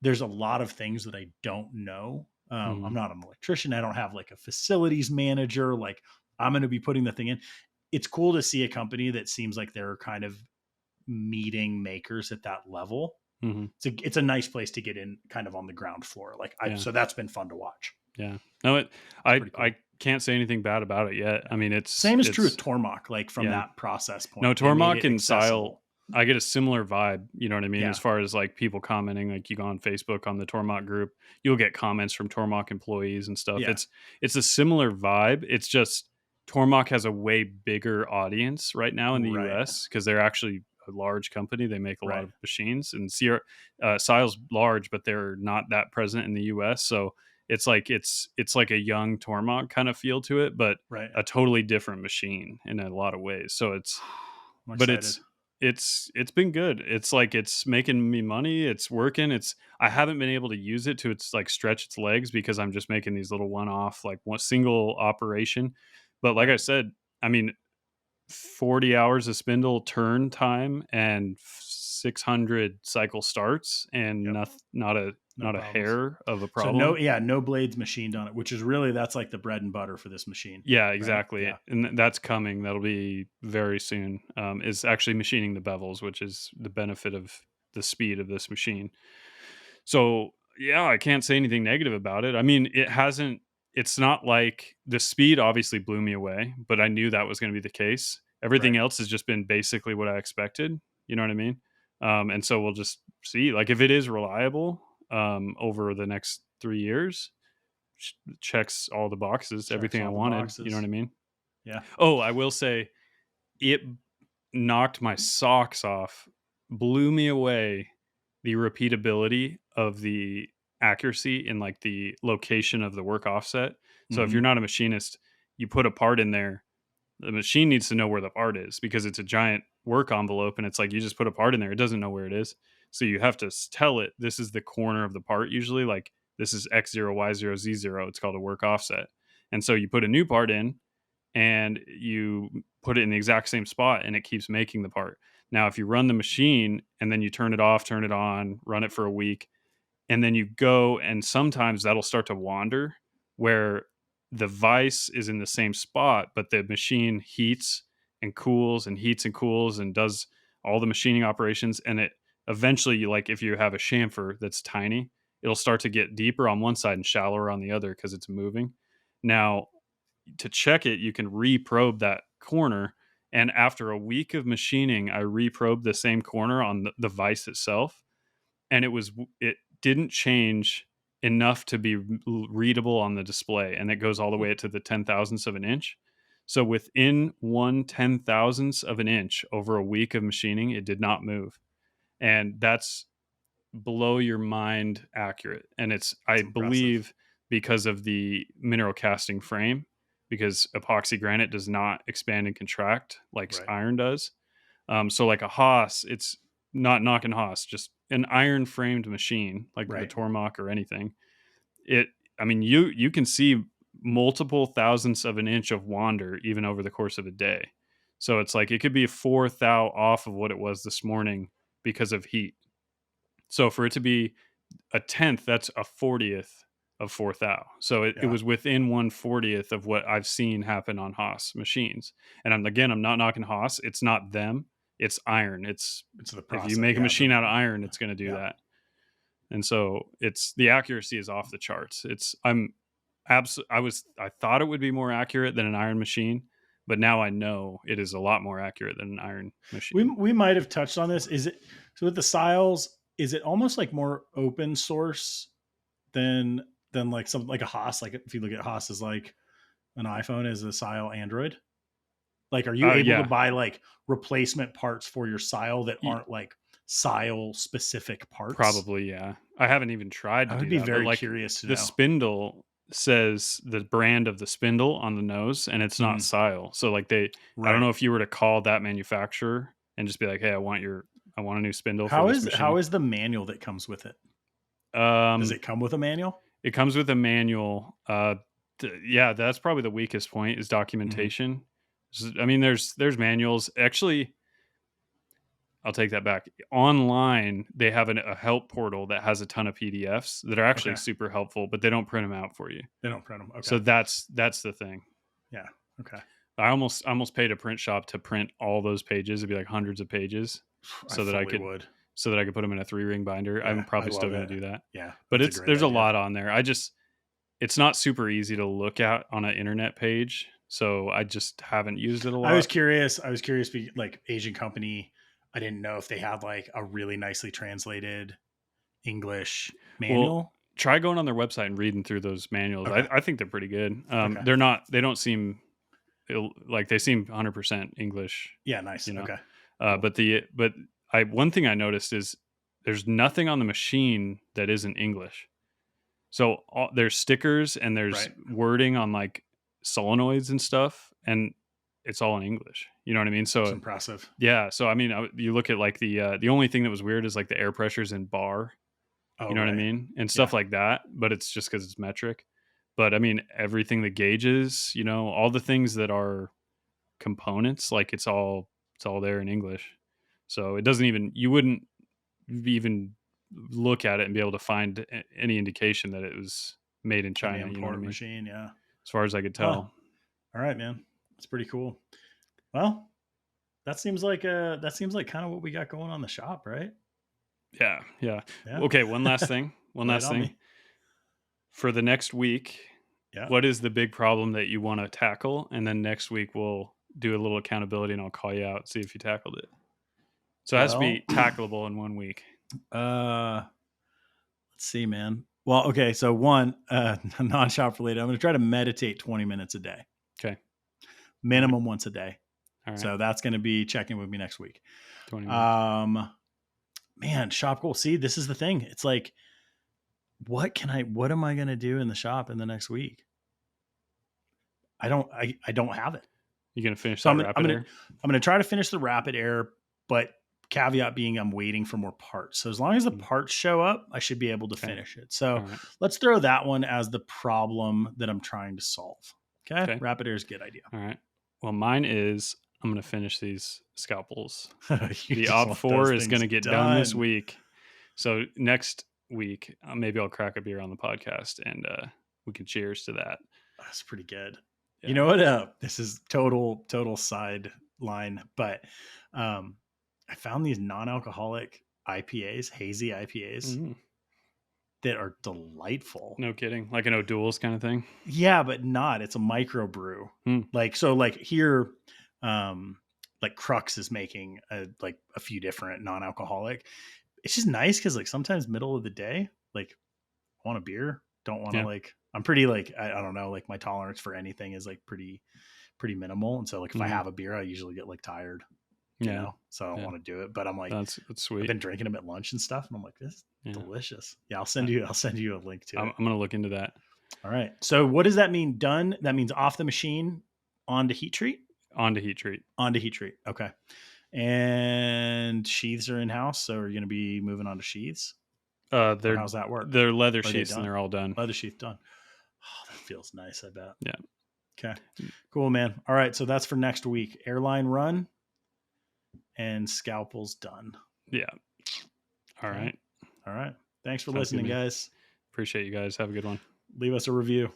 there's a lot of things that I don't know. I'm Mhm, not an electrician. I don't have like a facilities manager. Like I'm going to be putting the thing in. It's cool to see a company that seems like they're kind of meeting makers at that level. mhm, It's a nice place to get in, kind of on the ground floor. Like yeah. so that's been fun to watch. Yeah. No, It's pretty I cool. can't say anything bad about it yet. I Yeah. mean, Same is true with it's Tormach. Like from yeah. that process No, point, they made Tormach it and Sile, accessible. I get a similar vibe, you know what I mean? As Yeah. far as like people commenting, like you go on Facebook on the Tormach group, you'll get comments from Tormach employees and stuff. Yeah. It's a similar vibe. It's just Tormach has a way bigger audience right now in the Right. US because they're actually a large company. They make a lot Right. of machines, and Sile's large, but they're not that present in the US. So it's like a young Tormach kind of feel to it, but Right. a totally different machine in a lot of ways. So I'm but excited. it's been good. It's like it's making me money. It's working. I haven't been able to use it to its like stretch its legs because I'm just making these little one off like one single operation. But like I Right. said, I mean 40 hours of spindle turn time and 600 cycle starts and Yep. No not a problems. hair of a So no, problem. yeah, no blades machined on it, which is really, that's like the bread and butter for this machine, Yeah, right? exactly. Yeah. And that's coming. That'll be very soon. Is actually machining the bevels, which is the benefit of the speed of this machine. So yeah, I can't say anything negative about it. I mean, it hasn't. It's not like the speed obviously blew me away, but I knew that was going to be the case. Everything Right. else has just been basically what I expected. You know what I mean? And so we'll just see. Like if it is reliable over the next 3 years, checks all the boxes, Checks everything I all the wanted. You know what boxes. I mean? Yeah. Oh, I will say it knocked my socks off blew me away the repeatability of the accuracy in like the location of the work offset. So if you're Hmm. not a machinist, you put a part in there, the machine needs to know where the part is because it's a giant work envelope and it's like you just put a part in there, it doesn't know where it is. So you have to tell it this is the corner of the part, usually like this is X0, Y0, Z0. It's called a work offset. And so you put a new part in and you put it in the exact same spot and it keeps making the part. Now, if you run the machine and then you turn it off, turn it on, run it for a week, and then you go and sometimes that'll start to wander where the vise is in the same spot, but the machine heats and cools and heats and cools and does all the machining operations. And it eventually, like if you have a chamfer that's tiny, it'll start to get deeper on one side and shallower on the other because it's moving. Now, to check it, you can reprobe that corner. And after a week of machining, I reprobed the same corner on the vise itself, and it didn't change enough to be readable on the display, and it goes all the way to the 10,000ths of an inch. So within 1/10,000th of an inch over a week of machining, it did not move, and that's below your mind accurate. And it's, I It's impressive. believe, because of the mineral casting frame, because epoxy granite does not expand and contract like Right. iron does. So like a Haas, it's not knocking Haas, just an iron framed machine like the Right. Tormach or anything. It, I mean, you can see multiple thousandths of an inch of wander even over the course of a day. So it's like it could be 4 thou off of what it was this morning because of heat. So for it to be a tenth, that's a 40th of 4 thou. So it Yeah. was within 1/40th of what I've seen happen on Haas machines. And I'm not knocking Haas. It's not them. It's iron. It's, It's the if you process. make a Yeah. machine out of iron, it's going to do Yeah. that. And so it's, the accuracy is off the charts. I thought it would be more accurate than an iron machine, but now I know it is a lot more accurate than an iron We machine. we might have touched on this. Is it so with the Siles? Is it almost like more open source than like something like a Haas? Like if you look at Haas as like an iPhone as a Sile Android. Like, are you able to Yeah. buy like replacement parts for your Sile that Y- aren't like Sile specific parts? Probably, yeah. I haven't even tried I to would do be that, but very like curious to the know. spindle says the brand of the spindle on the nose and it's not Mhm. Sile. So like I don't Right. know if you were to call that manufacturer and just be like, "Hey, I want a new spindle for this How machine." is the manual that comes with it? Does Um it come with a manual? it comes with a manual. Yeah, that's probably the weakest point is Mhm. documentation. I mean, there's manuals. Actually, I'll take that back. Online, they have a help portal that has a ton of PDFs that are actually Okay. super helpful, but they don't print them out for you. They don't print them. Okay. So that's the thing. Yeah. Okay. I almost paid a print shop to print all those pages. It'd be like hundreds of pages, I so that I fully could would. put them in a 3 ring binder. I'm Yeah, I probably still love going it. to do that, Yeah, but that's a great there's a idea. lot on there. It's not super easy to look at on an internet page, so I just haven't used it a I was lot. curious. Like Asian company. I didn't know if they had like a really nicely translated English Well, manual. try going on their website and reading through those manuals. Okay. I think they're pretty good. Okay. They don't seem like they seem 100% English, Yeah. Nice. you know. Okay. Cool. But I one thing I noticed is there's nothing on the machine that isn't English. So there's stickers and there's Right. wording on like solenoids and stuff, and it's all in English. You know what I mean? It's So impressive. yeah. So I mean, you look at like the only thing that was weird is like the air pressures in bar. Oh, You know what I right. mean? And Yeah. stuff like that. But it's just because it's metric. But I mean, everything, the gauges, all the things that are components, like it's all there in English. So it doesn't even, you wouldn't even look at it and be able to find any indication that it was made in An China. You know what I import mean? machine. Yeah. As far as I could Huh. tell. All right, man. That's pretty cool. Well, that seems like kind of what we got going on the shop, right? Yeah. Yeah. Yeah. Okay. One last thing. One Lay it last on thing. me. For the next week, Yeah. what is the big problem that you want to tackle? And then next week we'll do a little accountability and I'll call you out, see if you tackled it. So it has to Well, be tackleable in 1 week. let's see, man. Well, okay. So one, non-shop related. I'm going to try to meditate 20 minutes a day, Okay. minimum once a day. All right. So that's going to be checking with me next week. 20 minutes. man, shop goal. See, this is the thing. It's like, what am I going to do in the shop in the next week? I don't have it. You gonna finish So that Rapid Air? I'm going to try to finish the Rapid Air, but caveat being I'm waiting for more parts. So as long as the parts show up, I should be able to finish it. So let's throw that one as the problem that I'm trying to solve. Okay. Rapid Air is a good idea. All right. Well, mine is I'm going to finish these scalpels. The just Op want 4 those is going to things get done this done. week. So next week, maybe I'll crack a beer on the podcast and we can cheers to that. That's pretty good. Yeah. You know what? This is total sideline, but I found these non-alcoholic IPAs, hazy IPAs, that are delightful. No kidding. Like an O'Doul's kind of thing. Yeah, but not. It's a microbrew. Like here, like Crux is making a few different non-alcoholic. It's just nice because like sometimes middle of the day, like I want a beer, don't want to like. I'm pretty like I don't know, like my tolerance for anything is like pretty minimal, and so like if I have a beer, I usually get like tired. You know, so I don't want to do it. But I'm like, that's sweet. I've been drinking them at lunch and stuff, and I'm like, this is delicious. Yeah, I'll send you a link to it. I'm gonna look into that. All right. So what does that mean? Done. That means off the machine, onto heat treat. Onto heat treat. Okay. And sheaths are in house, so we're going to be moving on to sheaths. How's that work? They're leather sheaths, and they're all done. Leather sheath done. Oh, that feels nice. I bet. Yeah. Okay. Cool, man. All right. So that's for next week. Airline run and scalpels done. Yeah. All right. Thanks for listening, guys. Appreciate you guys. Have a good one. Leave us a review.